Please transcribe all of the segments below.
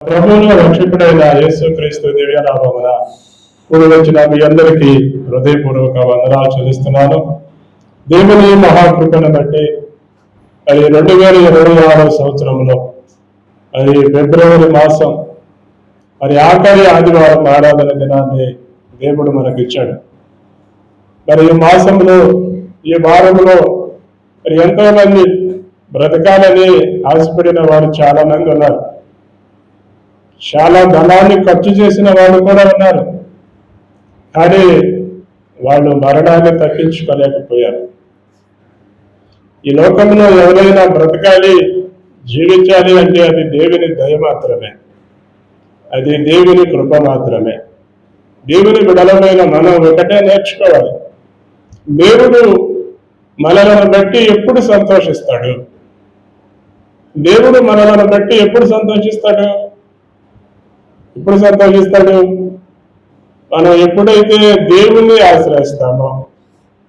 ప్రభువును రక్షకుడైన యేసుక్రీస్తు దివ్యనామమున కూడి వచ్చిన మీ అందరికీ హృదయపూర్వక వందనాలు చెల్లిస్తున్నాను. దేవుని మహాకృపను బట్టి అది 2026 సంవత్సరంలో అది ఫిబ్రవరి మాసం మరి ఆఖరి ఆదివారం ఆరాధన దినాన్ని దేవుడు మనకు ఇచ్చాడు. మరి ఈ మాసంలో ఈ వారంలో మరి ఎంతో మంది బ్రతకాలని ఆశపడిన వారు చాలా మంది ఉన్నారు. చాలా ధనాన్ని ఖర్చు చేసిన వాళ్ళు కూడా ఉన్నారు. కానీ వాళ్ళు మరణాన్ని తప్పించుకోలేకపోయారు. ఈ లోకంలో ఎవరైనా బ్రతకాలి, జీవించాలి అంటే అది దేవుని దయ మాత్రమే, అది దేవుని కృప మాత్రమే. దేవుని బిడలమైన మనం ఒకటే నేర్చుకోవాలి, దేవుడు మనలను బట్టి ఎప్పుడు సంతోషిస్తాడు? దేవుడు మనలను బట్టి ఎప్పుడు సంతోషిస్తాడు? మనం ఎప్పుడైతే దేవుణ్ణి ఆశ్రయిస్తామో,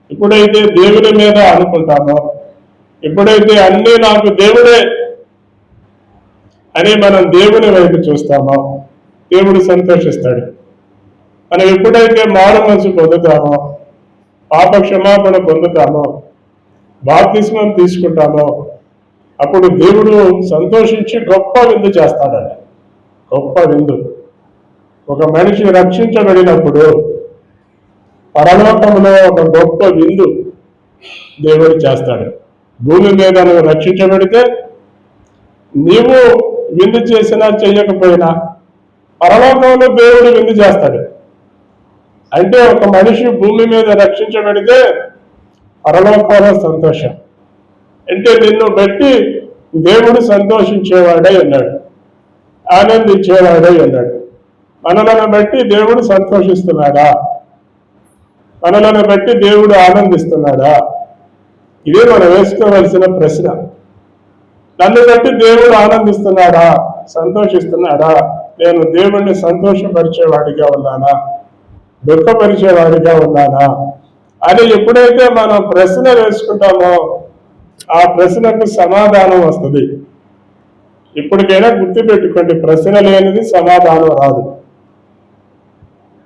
ఎప్పుడైతే దేవుని మీద అనుకుంటామో, ఎప్పుడైతే అన్నీ నాకు దేవుడే అని మనం దేవుని వైపు చూస్తామో దేవుడు సంతోషిస్తాడు. మనం ఎప్పుడైతే మారు మనసు పొందుతామో, పాప క్షమాపణ పొందుతామో, బాప్తిస్మం తీసుకుంటామో అప్పుడు దేవుడు సంతోషించి గొప్ప విందు చేస్తాడండి. గొప్ప విందు. ఒక మనిషి రక్షించబడినప్పుడు పరలోకంలో ఒక గొప్ప విందు దేవుడు చేస్తాడు. భూమి మీద నువ్వు రక్షించబడితే నీవు విందు చేసినా చెయ్యకపోయినా పరలోకంలో దేవుడు విందు చేస్తాడు. అంటే ఒక మనిషి భూమి మీద రక్షించబడితే పరలోకంలో సంతోషం. అంటే నిన్ను బట్టి దేవుడు సంతోషించేవాడై ఉన్నాడు, ఆనందించేవాడై ఉన్నాడు. మనలను బట్టి దేవుడు సంతోషిస్తున్నాడా? మనలను బట్టి దేవుడు ఆనందిస్తున్నాడా? ఇదే మనం వేసుకోవలసిన ప్రశ్న. నన్ను బట్టి దేవుడు ఆనందిస్తున్నాడా, సంతోషిస్తున్నాడా? నేను దేవుణ్ణి సంతోషపరిచేవాడిగా ఉన్నానా, దుఃఖపరిచేవాడిగా ఉన్నానా అని ఎప్పుడైతే మనం ప్రశ్న వేసుకుంటామో ఆ ప్రశ్నకు సమాధానం వస్తుంది. ఇప్పటికైనా గుర్తుపెట్టుకోండి, ప్రశ్న లేనిది సమాధానం రాదు.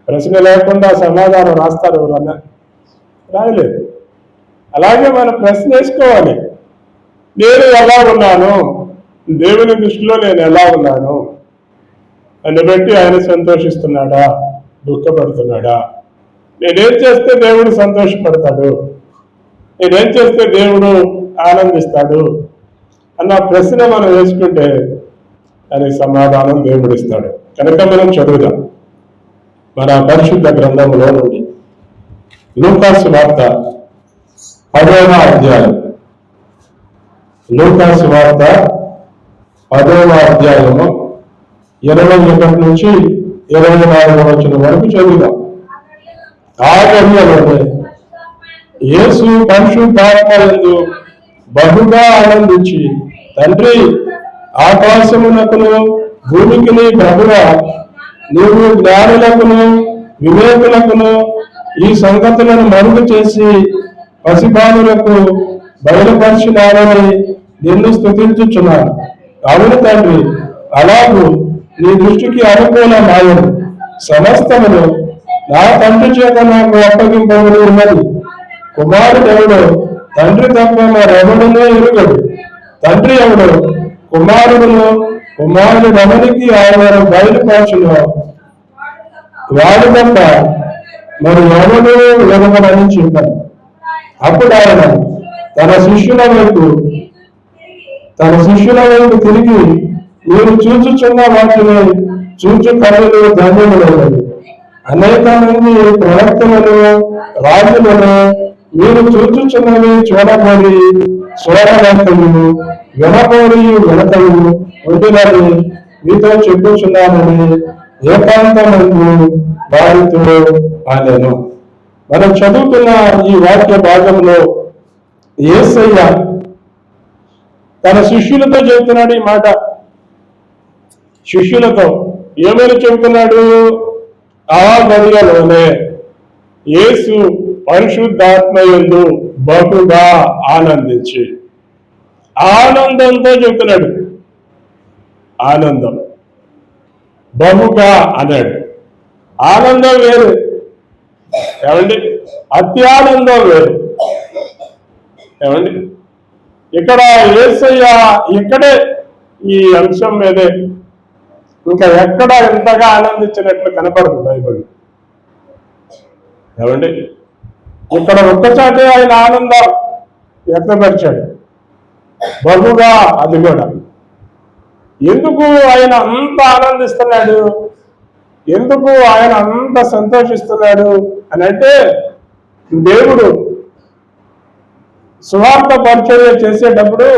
ప్రశ్న లేకుండా సమాధానం రాస్తారు ఎవరన్నా? రాయలేదు. అలాగే మనం ప్రశ్న వేసుకోవాలి, నేను ఎలా ఉన్నాను, దేవుని దృష్టిలో నేను ఎలా ఉన్నాను, అని బట్టి ఆయన సంతోషిస్తున్నాడా, దుఃఖపడుతున్నాడా? నేనేం చేస్తే దేవుడు సంతోషపడతాడు, నేనేం చేస్తే దేవుడు ఆనందిస్తాడు అన్న ప్రశ్న మనం వేసుకుంటే దానికి సమాధానం దేవుడు ఇస్తాడు. కనుక మనం చదువుదాం మన పరిశుద్ధ గ్రంథంలో నుండి లూకాసు వార్త 10వ అధ్యాయం. లూకాసు వార్త 10వ అధ్యాయము 21 నుంచి 24 వచనం వరకు చదువుదాం. ఆ గడియలోనే యేసు పరిశుద్ధాత్మయందు బహుగా ఆనందించి, తండ్రి, ఆకాశమునకును భూమికిని ప్రభువా, నీవు జ్ఞానులకును వివేకులకును ఈ సంగతులను మరుగు చేసి పసిబాలులకు బయలుపరిచినారని నిన్ను స్తుతించుచున్నాను. అవును తండ్రి, అలాగూ నీ దృష్టికి అనుకూలమాయను సమస్తమును నా తండ్రి చేత నాకు అప్పగింపబడి ఉన్నది. కుమారుడెవడో తండ్రి తప్ప మరెవడనో ఎరుగడు, తండ్రి ఎవడో కుమారుడును, కుమారుడు ఎవరికి ఆయన బయలుపరచునో వాడు తప్ప మరి ఎవడు ఎరగడని చెప్పాను. అప్పుడు ఆయన తన శిష్యుల వైపు తిరిగి, మీరు చూచుచున్న వాటిని చూచు కన్నులు ధన్యములైనవి. అనేక మంది ప్రవక్తలను, రాజులను మీరు చూచుచున్నవి చూడబోరి వినకయు ఉండినని మీతో చెప్పుచున్నానని ఏకాంతమందు వారితో అనెను. మనం చదువుతున్న ఈ వాక్య భాగంలో యేసయ్య తన శిష్యులతో చెబుతున్నాడు ఈ మాట. శిష్యులతో ఏమని చెబుతున్నాడు? ఆ గడియలోనే యేసు పరిశుద్ధాత్మయందు బహుగా ఆనందించి, ఆనందంతో చెబుతున్నాడు. ఆనందం బహుగా అన్నాడు. ఆనందం వేరు ఏమండి, అత్యానందం వేరు ఏమండి. ఇక్కడ యేసయ్య ఇక్కడే ఈ అంశం మీదే ఇంకా ఎక్కడ ఎంతగా ఆనందించినట్లు కనపడదు బైబిల్ ఏమండి. ఇక్కడ ఒక్కచాటే ఆయన ఆనందం వ్యక్తపరిచాడు, బహుగా. అది కూడా ఎందుకు ఆయన అంత ఆనందిస్తున్నాడు, ఎందుకు ఆయన అంత సంతోషిస్తున్నాడు అని అంటే, దేవుడు సువార్త పరిచర్య చేసేటప్పుడు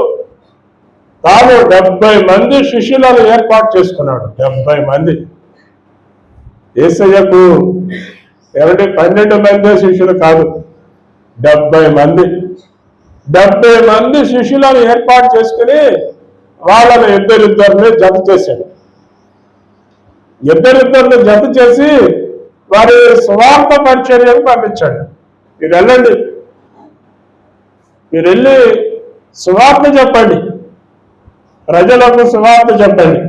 తాను 70 మంది శిష్యులను ఏర్పాటు చేసుకున్నాడు. 70 మంది. యేసయ్యకు 12 మంది శిష్యులు కాదు, 70 మంది. 70 మంది శిష్యులను ఏర్పాటు చేసుకుని వాళ్ళని ఇద్దరిద్దరిని జత చేశాడు. ఇద్దరిద్దరిని జత చేసి వారి సువార్త పరిచర్యకు పంపించాడు. మీరు వెళ్ళండి, మీరు వెళ్ళి సువార్త చెప్పండి, ప్రజలకు సువార్త చెప్పండి.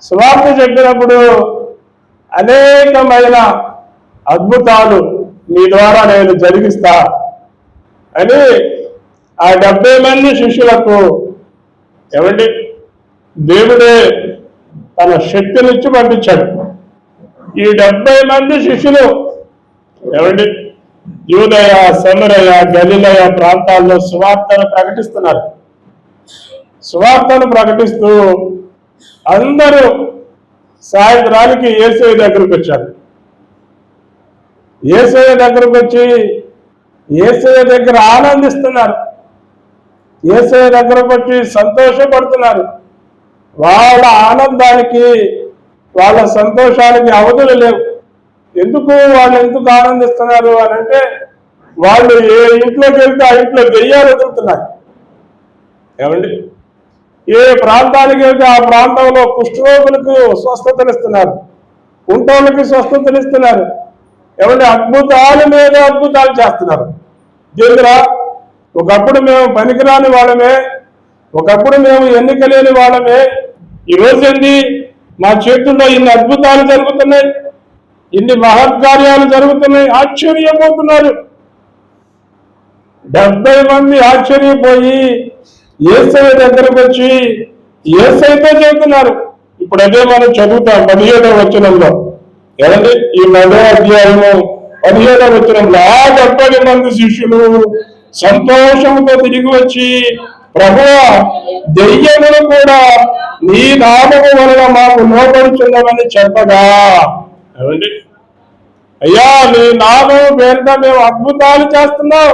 సువార్త చెప్పినప్పుడు అనేకమైన అద్భుతాలు మీ ద్వారా నేను జరిగిస్తా అని ఆ 70 మంది శిష్యులకు ఏమండి దేవుడే తన శక్తినిచ్చి పంపించాడు. ఈ 70 మంది శిష్యులు ఏమండి యూదయ, సమరయ, గలిలయ ప్రాంతాల్లో సువార్తను ప్రకటిస్తున్నారు. సువార్తను ప్రకటిస్తూ అందరూ సాయంత్రానికి యేసయ్య దగ్గరకు వచ్చారు. యేసయ్య దగ్గరకు వచ్చి యేసయ్య దగ్గర ఆనందిస్తున్నారు, యేసయ్య దగ్గరకు వచ్చి సంతోషపడుతున్నారు. వాళ్ళ ఆనందానికి, వాళ్ళ సంతోషానికి అవధులు లేవు. వాళ్ళు ఎందుకు ఆనందిస్తున్నారు అని అంటే, వాళ్ళు ఏ ఇంట్లోకి వెళ్తే ఆ ఇంట్లో దెయ్యాలు వదులుతున్నాయి ఏమండి. ఏ ప్రాంతానికి వెళ్తే ఆ ప్రాంతంలో కుష్ఠరోగులకు స్వస్థతనిస్తున్నారు, కుంటోళ్ళకి స్వస్థతనిస్తున్నారు ఏమంటే. అద్భుతాల మీద అద్భుతాలు చేస్తున్నారు. దేవుడా, ఒకప్పుడు మేము పనికిరాని వాళ్ళమే, ఒకప్పుడు మేము ఎన్నిక లేని వాళ్ళమే, ఈరోజు ఏంటి మా చేతుల్లో ఇన్ని అద్భుతాలు జరుగుతున్నాయి, ఇన్ని మహత్కార్యాలు జరుగుతున్నాయి. ఆశ్చర్యపోతున్నారు. 70 మంది ఆశ్చర్యపోయి యేసయ్య దగ్గరకు వచ్చి యేసయ్యతో చెబుతున్నారు. ఇప్పుడు అదే మనం చదువుతాం 17వ వచనంలో ఏమండి. ఈ 10వ అధ్యాయము 17వ వచనంలో ఆ 70 మంది శిష్యులు సంతోషంతో తిరిగి వచ్చి, ప్రభువా, దెయ్యములు కూడా నీ నామము వలన మాకు లోబడుచున్నామని చెప్పగా, ఏమండి, అయ్యా నీ నామము పేరిట మేము అద్భుతాలు చేస్తున్నాం,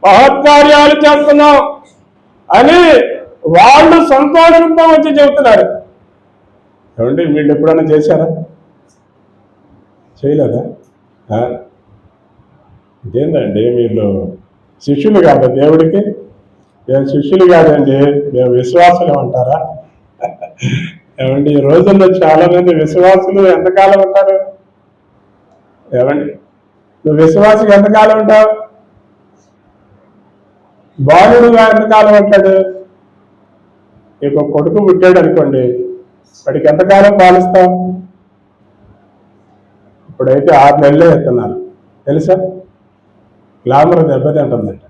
మహత్కార్యాలు చేస్తున్నాం అని వాళ్ళు సంతోషంతో వచ్చి చెబుతున్నారు. ఏమండి, వీళ్ళు ఎప్పుడైనా చేశారా? చేయలేదా? ఇదేందండి, వీళ్ళు శిష్యులు కాదా దేవుడికి? మేము శిష్యులు కాదండి, మేము విశ్వాసులు అంటారా? ఏమండి, ఈ రోజుల్లో చాలా మంది విశ్వాసులు ఎంతకాలం ఉంటారు? ఏమండి, నువ్వు విశ్వాసిగా ఎంతకాలం ఉంటావు? బాలుడుగా ఎంతకాలం ఉంటాడు? ఇక కొడుకు పుట్టాడు అనుకోండి, వాడికి ఎంతకాలం పాలిస్తావు? ఇప్పుడైతే 6 నెలలే ఎత్తున్నారు తెలుసా? గ్లామర్ దెబ్బతింటుందంట.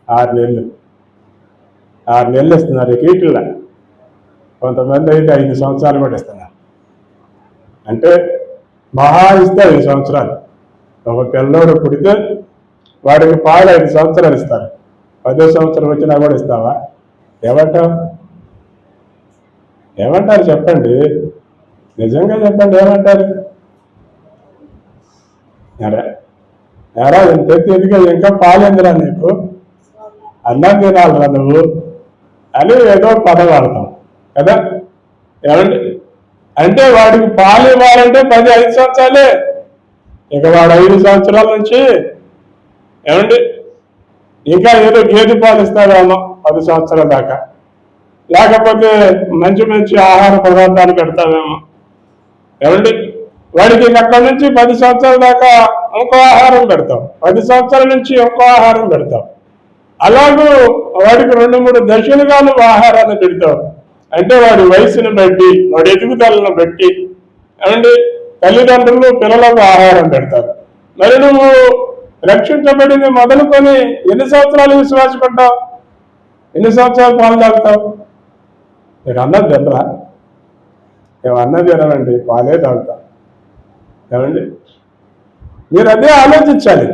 6 నెలలు ఇస్తున్నారు కీటులా. కొంతమంది అయితే 5 సంవత్సరాలు కూడా ఇస్తున్నారు. అంటే మహా ఇస్తే 5 సంవత్సరాలు. ఒక పిల్లోడు పుడితే వాడికి పాలు 5 సంవత్సరాలు ఇస్తారు. 10వ సంవత్సరం వచ్చినా కూడా ఇస్తావా? ఏమంటారు చెప్పండి, నిజంగా చెప్పండి, ఏమంటారు? ఎరా ఇంత ఎదిగా ఇంకా పాలేందిరా నీకు, అన్నం తినాలిరా నువ్వు అని ఏదో పదం వాడతాం కదా. ఏమండి, అంటే వాడికి పాలు ఇవ్వాలంటే 5 సంవత్సరాలే. ఇక వాడు 5 సంవత్సరాల నుంచి ఏమండి ఇంకా ఏదో గేదె పాలు ఇస్తాడేమో 10 సంవత్సరాల దాకా, లేకపోతే మంచి మంచి ఆహార పదార్థాలు పెడతామేమో. ఏమండి, వాడికి అక్కడి నుంచి 10 సంవత్సరాల దాకా ఇంకో ఆహారం పెడతాం, 10 సంవత్సరాల నుంచి ఇంకో ఆహారం పెడతాం. అలాగూ వాడికి 2-3 దశలుగా నువ్వు ఆహారాన్ని పెడతావు. అంటే వాడి వయసును బట్టి, వాడి ఎదుగుదలను బట్టి ఏమండి తల్లిదండ్రులు పిల్లలకు ఆహారం పెడతారు. మరి నువ్వు రక్షించబడింది మొదలుకొని ఎన్ని సంవత్సరాలు విశ్వాసపడ్డావు? ఎన్ని సంవత్సరాలు పాలు తాగుతావు? మీరు అన్నది తినరా? మేము అన్నది తినమండి, పాలే తాగుతాం. ఏమండి మీరు అదే ఆలోచించాలి.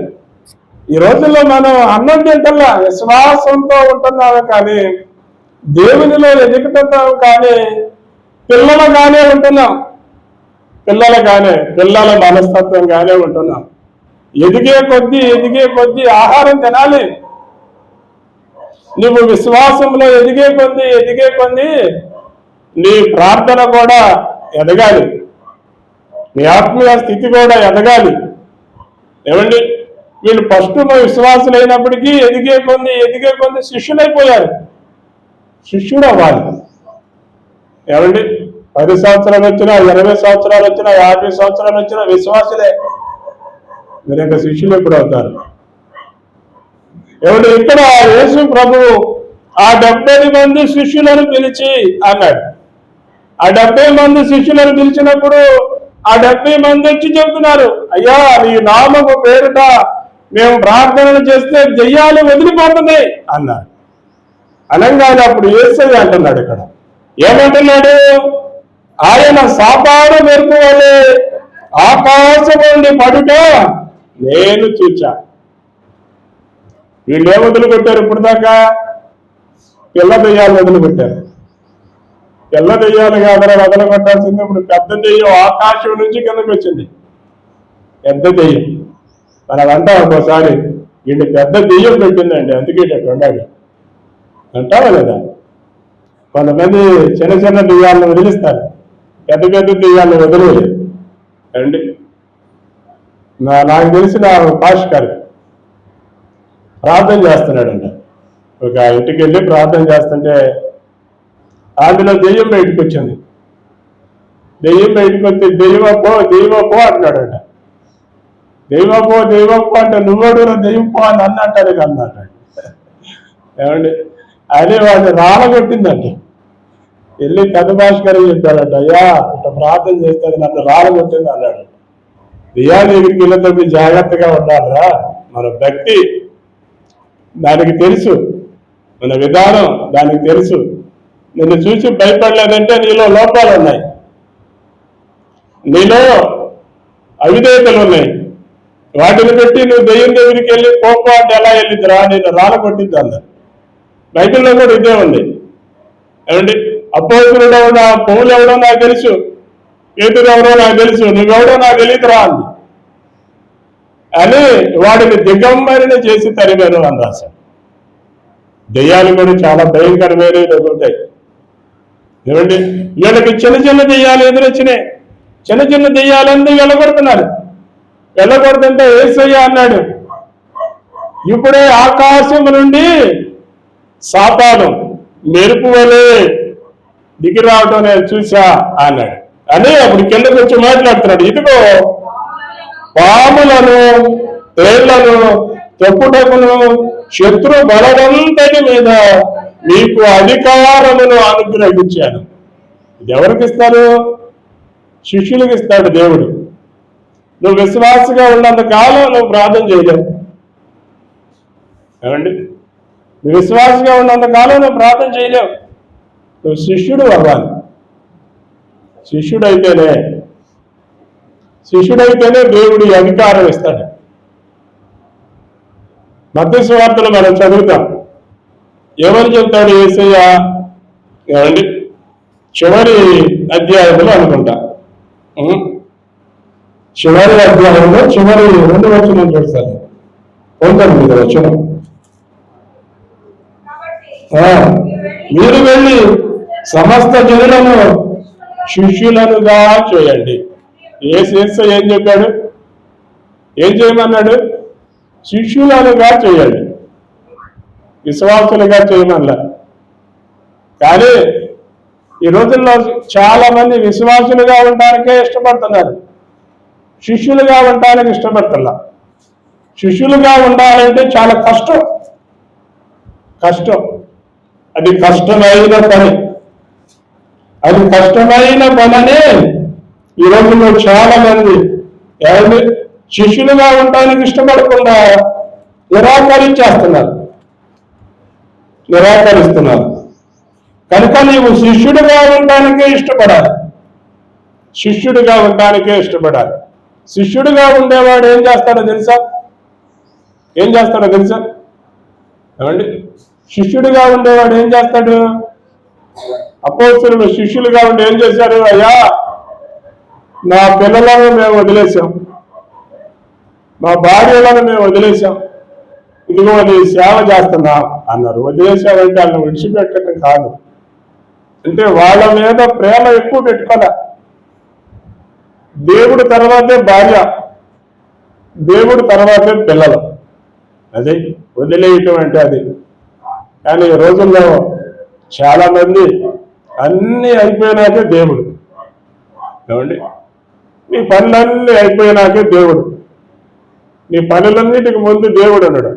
ఈ రోజుల్లో మనం అన్నం తింటల్లా విశ్వాసంతో ఉంటున్నాము, కానీ దేవునిలో ఎదుగుతున్నాము, కానీ పిల్లలుగానే ఉంటున్నాం. పిల్లల మనస్తత్వంగానే ఉంటున్నాం. ఎదిగే కొద్దీ ఆహారం తినాలి. నువ్వు విశ్వాసంలో ఎదిగే కొద్దీ నీ ప్రార్థన కూడా ఎదగాలి, నీ ఆత్మీయ స్థితి కూడా ఎదగాలి. ఏమండి వీళ్ళు ఫస్ట్ విశ్వాసులు అయినప్పటికీ ఎదిగే కొద్దీ శిష్యులైపోయారు. శిష్యుడు అవ్వాలి. ఏమండి 10 సంవత్సరాలు వచ్చినా, 20 సంవత్సరాలు వచ్చినా, 50 సంవత్సరాలు వచ్చినా విశ్వాసులే. మీరు ఇంకా శిష్యులు ఎప్పుడు అవుతారు? ఏమంటే ఇక్కడ యేసు ప్రభువు ఆ 70 మంది శిష్యులను పిలిచి అన్నాడు. ఆ 70 మంది శిష్యులను పిలిచినప్పుడు ఆ 70 మంది వచ్చి చెబుతున్నారు, అయ్యా నీ నామము పేరుట మేము ప్రార్థనలు చేస్తే దెయ్యాలు వదిలిపోతున్నాయి అన్నాడు. అనగానే అప్పుడు యేసయ్య అంటున్నాడు, ఇక్కడ ఏమంటున్నాడు? ఆయన సాతాను మెరుపు వలె ఆకాశం నుండి పడుట నేను చూచా. వీళ్ళు ఏం వదిలిపెట్టారు? ఇప్పుడు దాకా పిల్ల దెయ్యాలు వదిలిపెట్టారు. పిల్ల దెయ్యాలు కాదని వదలగొట్టాల్సింది ఇప్పుడు పెద్ద దెయ్యం ఆకాశం నుంచి కిందకి వచ్చింది. పెద్ద దెయ్యం మనమంటా ఒక్కోసారి వీళ్ళు పెద్ద దెయ్యం పెట్టిందండి అందుకే ఉండాలి అంటావా లేదా? కొంతమంది చిన్న చిన్న దెయ్యాలను వదిలిస్తారు, పెద్ద దెయ్యాలను వదిలేదు అండి. నాకు తెలిసిన పాస్టర్ ప్రార్థన చేస్తున్నాడంట. ఒక ఇంటికి వెళ్ళి ప్రార్థన చేస్తుంటే అందులో దెయ్యం బయటకు వచ్చింది. దెయ్యం బయటకు వస్తే దెయ్యమపో అంటున్నాడంట. దెయ్యమపో అంటే నువ్వడు దెయ్యం పో అని అన్నట్టు అన్నట్టు. ఏమండి అదే వాడిని రాలగొట్టిందంట. వెళ్ళి పెద్ద భాస్కర్ చెప్పాడంట, అయ్యా ఇట్లా ప్రార్థన చేస్తే నన్ను రాలగొట్టింది అన్నాడు. దెయ్యాల దగ్గరికి వెళ్ళేటప్పుడు జాగ్రత్తగా ఉండాలిరా. మన భక్తి దానికి తెలుసు, మన విధానం దానికి తెలుసు. నిన్ను చూసి భయపడలేదంటే నీలో లోపాలు ఉన్నాయి, నీలో అవిధేయతలు ఉన్నాయి. వాటిని పెట్టి నువ్వు దెయ్యం దగ్గరికి వెళ్ళి పోపో అంటే ఎలా వెళ్ళిద్దిరా? నేను రాలగొట్టిద్ది అన్నారు. బైబిల్లో కూడా ఇదే ఉంది. ఏమండి అపోస్తులుడు ఎవడో, పౌలు ఎవడో నాకు తెలుసు, పేతురు ఎవరో నాకు తెలుసు, నువ్వెవడో నాకు తెలియదురా అంది అని వాడిని దిగంబరిని చేసి తరిగాను అని రాశాడు. దెయ్యాలు కూడా చాలా భయంకరమైనవి ఎదుగుతాయి. ఏమండి వీళ్ళకి చిన్న చిన్న దెయ్యాలు ఎదురొచ్చినాయి. చిన్న చిన్న దెయ్యాలన్నీ వెళ్ళగొడుతున్నారు. వెళ్ళగొడుతుంటే యేసయ్య అన్నాడు, ఇప్పుడే ఆకాశం నుండి సాతాను మెరుపు వలె దిగి రావడం నేను చూసా అన్నాడు. అని అప్పుడు కిందకు వచ్చి మాట్లాడుతున్నాడు, ఇదిగో పాములను తేళ్లను తొక్కుటకును శత్రు బలవంతటి మీద నీకు అధికారమును అనుగ్రహించాను. ఇది ఎవరికి ఇస్తారు? శిష్యులకు ఇస్తాడు దేవుడు. నువ్వు విశ్వాసగా ఉన్నంత కాలం నువ్వు ప్రార్థన చేయలేవు. ఏమండి నువ్వు విశ్వాసగా ఉన్నంత కాలం నువ్వు ప్రార్థన చేయలేవు. నువ్వు శిష్యుడు అవ్వాలి. శిష్యుడైతేనే దేవుడి అధికారం ఇస్తాడు. మత్తయి సువార్తలు మనం చదువుతాం. ఏమని చెప్తాడు యేసయ్య? ఏమండి చివరి అధ్యాయంలో అనుకుంటా, చివరి అధ్యాయంలో చివరి 2 వచనం చూస్తాను, 19వ వచనం. మీరు వెళ్ళి సమస్త జనులను శిష్యులనుగా చేయండి. యేసయ్య ఏం చెప్పాడు? ఏం చేయమన్నాడు? శిష్యులనుగా చేయండి, విశ్వాసులుగా చేయమన్నా. కానీ ఈ రోజుల్లో చాలా మంది విశ్వాసులుగా ఉండడానికే ఇష్టపడుతున్నారు, శిష్యులుగా ఉండడానికి ఇష్టపడుతున్నా. శిష్యులుగా ఉండాలంటే చాలా కష్టం, అది కష్టమైన పని. అది కష్టమైన పనని ఈ రోజుల్లో చాలా మంది ఎవరి శిష్యులుగా ఉండడానికి ఇష్టపడకుండా నిరాకరిస్తున్నారు. కనుక నీవు శిష్యుడిగా ఉండడానికే ఇష్టపడాలి. శిష్యుడిగా ఉండేవాడు ఏం చేస్తాడో తెలుసా? ఏమండి, శిష్యుడిగా ఉండేవాడు ఏం చేస్తాడు? అపోస్తలులు శిష్యులుగా ఉండి ఏం చేశారు? అయ్యా, నా పిల్లలను మేము వదిలేశాం, మా భార్యలను మేము వదిలేశాం, ఇదిగో నీ సేవ చేస్తున్నాం అన్నారు. వదిలేశారంటే వాళ్ళని విడిచిపెట్టడం కాదు, అంటే వాళ్ళ మీద ప్రేమ ఎక్కువ పెట్టుకోలే. దేవుడి తర్వాతే భార్య, దేవుడి తర్వాతే పిల్లలు, అది వదిలేయటం అంటే అది. కానీ ఈ రోజుల్లో చాలా మంది అన్నీ అయిపోయినాకే దేవుడు. ఏమండి, నీ పనులన్నీ అయిపోయినాకే దేవుడు, నీ పనులన్నిటికి ముందు దేవుడు అన్నాడు.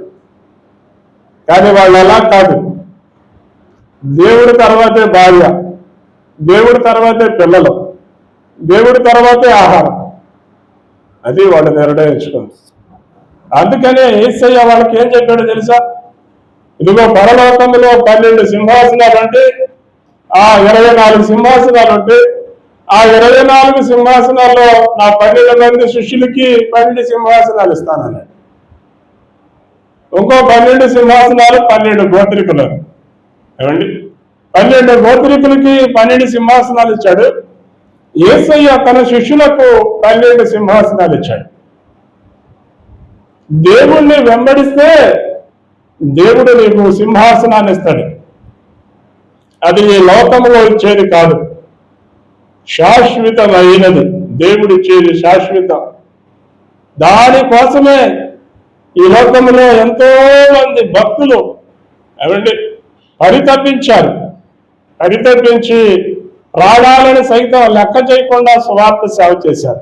కానీ వాళ్ళు అలా కాదు. దేవుడి తర్వాతే భార్య, దేవుడి తర్వాతే పిల్లలు, దేవుడి తర్వాతే ఆహారం, అది వాళ్ళు నిర్ణయించుకుంది. అందుకనే యేసయ్య వాళ్ళకి ఏం చెప్పాడో తెలుసా? ఇదిగో పరలోకంలో 12 సింహాసనాలు ఉంటే, ఆ 24 సింహాసనాలు ఉంటే, ఆ 24 సింహాసనాల్లో నా 12 మంది శిష్యులకి 12 సింహాసనాలు ఇస్తానన్నాడు. ఇంకో 12 సింహాసనాలు 12 గోత్రికులు. ఏమండి, 12 గోత్రికులకి 12 సింహాసనాలు ఇచ్చాడు. యేసయ్య తన శిష్యులకు 12 సింహాసనాలు ఇచ్చాడు. దేవుణ్ణి వెంబడిస్తే దేవుడు నీకు సింహాసనాన్ని ఇస్తాడు. అది ఈ లోకంలో ఇచ్చేది కాదు, శాశ్వతమైనది. దేవుడు ఇచ్చేది శాశ్వతం. దానికోసమే ఈ లోకంలో ఎంతో మంది భక్తులు ఏమండి పరితపించి ప్రాణాలను సైతం లెక్క చేయకుండా సువార్త సేవ చేశారు.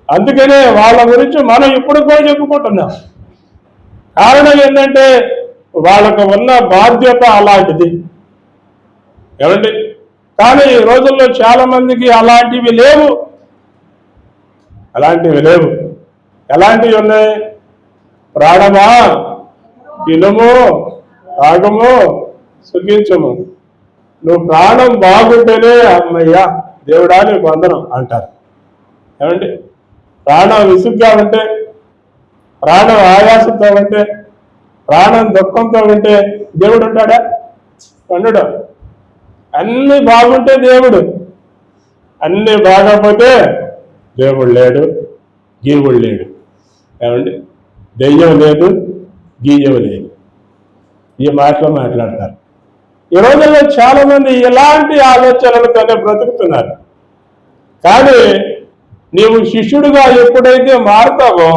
అందుకనే వాళ్ళ గురించి మనం ఇప్పుడు కూడా చెప్పుకుంటున్నాం. కారణం ఏంటంటే వాళ్ళకు ఉన్న బాధ్యత అలాంటిది. ఏమండి, కానీ ఈ రోజుల్లో చాలా మందికి అలాంటివి లేవు. ఎలాంటివి ఉన్నాయి? ప్రాణమా, తినుము, తాగము, సుఖించము. నువ్వు ప్రాణం బాగుంటేనే అమ్మయ్యా దేవుడా నీకు వందనం అంటారు. ఏమండి, ప్రాణం విసుగ్గా ఉంటే, ప్రాణం ఆయాసంతో ఉంటే, ప్రాణం దుఃఖంతో ఉంటే దేవుడు ఉంటాడా? ఉండడు. అన్ని బాగుంటే దేవుడు, అన్ని బాగపోతే దేవుడు లేడు, గీవుడు లేడు. ఏమండి, దెయ్యం లేదు, గీయం లేదు. ఈ మాటలో మాట్లాడతారు. ఈ రోజుల్లో చాలా మంది ఇలాంటి ఆలోచనలతోనే బ్రతుకుతున్నారు. కానీ నీవు శిష్యుడిగా ఎప్పుడైతే మారుతావో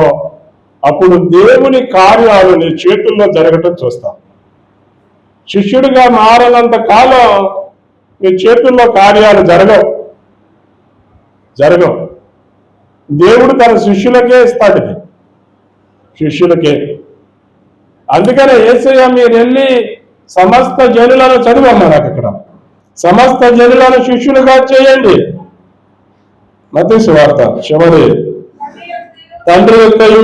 అప్పుడు దేవుని కార్యాలు నీ చేతుల్లో జరగటం చూస్తావు. శిష్యుడిగా మారనంత కాలం నీ చేతుల్లో కార్యాలు జరగవు. దేవుడు తన శిష్యులకే ఇస్తాడు, శిష్యులకే. అందుకనే యేసయ్య మీరు వెళ్ళి సమస్త జనులను చదువన్నారు అక్కడ, సమస్త జనులను శిష్యులుగా చేయండి. మత్తయి సువార్త చివరి తండ్రి యొక్కయు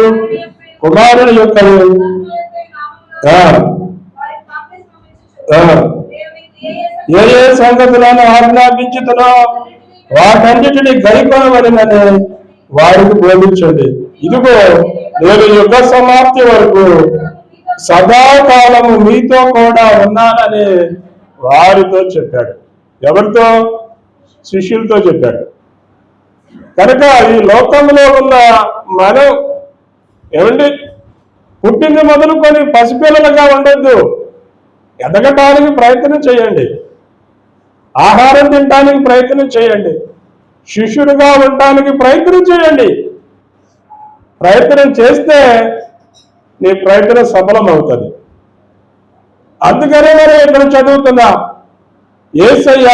కుమారుని యొక్కయు ఏ సంగతులను ఆజ్ఞాపించుతున్నా వాటన్నిటిని గైకొనవలెనని వారికి బోధించండి. ఇదిగో నేను యుగ సమాప్తి వరకు సదాకాలము మీతో కూడా ఉన్నానని వారితో చెప్పాడు. ఎవరితో? శిష్యులతో చెప్పాడు. కనుక ఈ లోకంలో ఉన్న మనం ఏమండి పుట్టింది మొదలుకొని పసిపిల్లలుగా ఉండొద్దు. ఎదగటానికి ప్రయత్నం చేయండి, ఆహారం తినడానికి ప్రయత్నం చేయండి, శిష్యుడిగా ఉండటానికి ప్రయత్నం చేయండి. ప్రయత్నం చేస్తే నీ ప్రయత్నం సఫలమవుతుంది. అందుకనే మరి ఇక్కడ చదువుతున్నా, యేసయ్య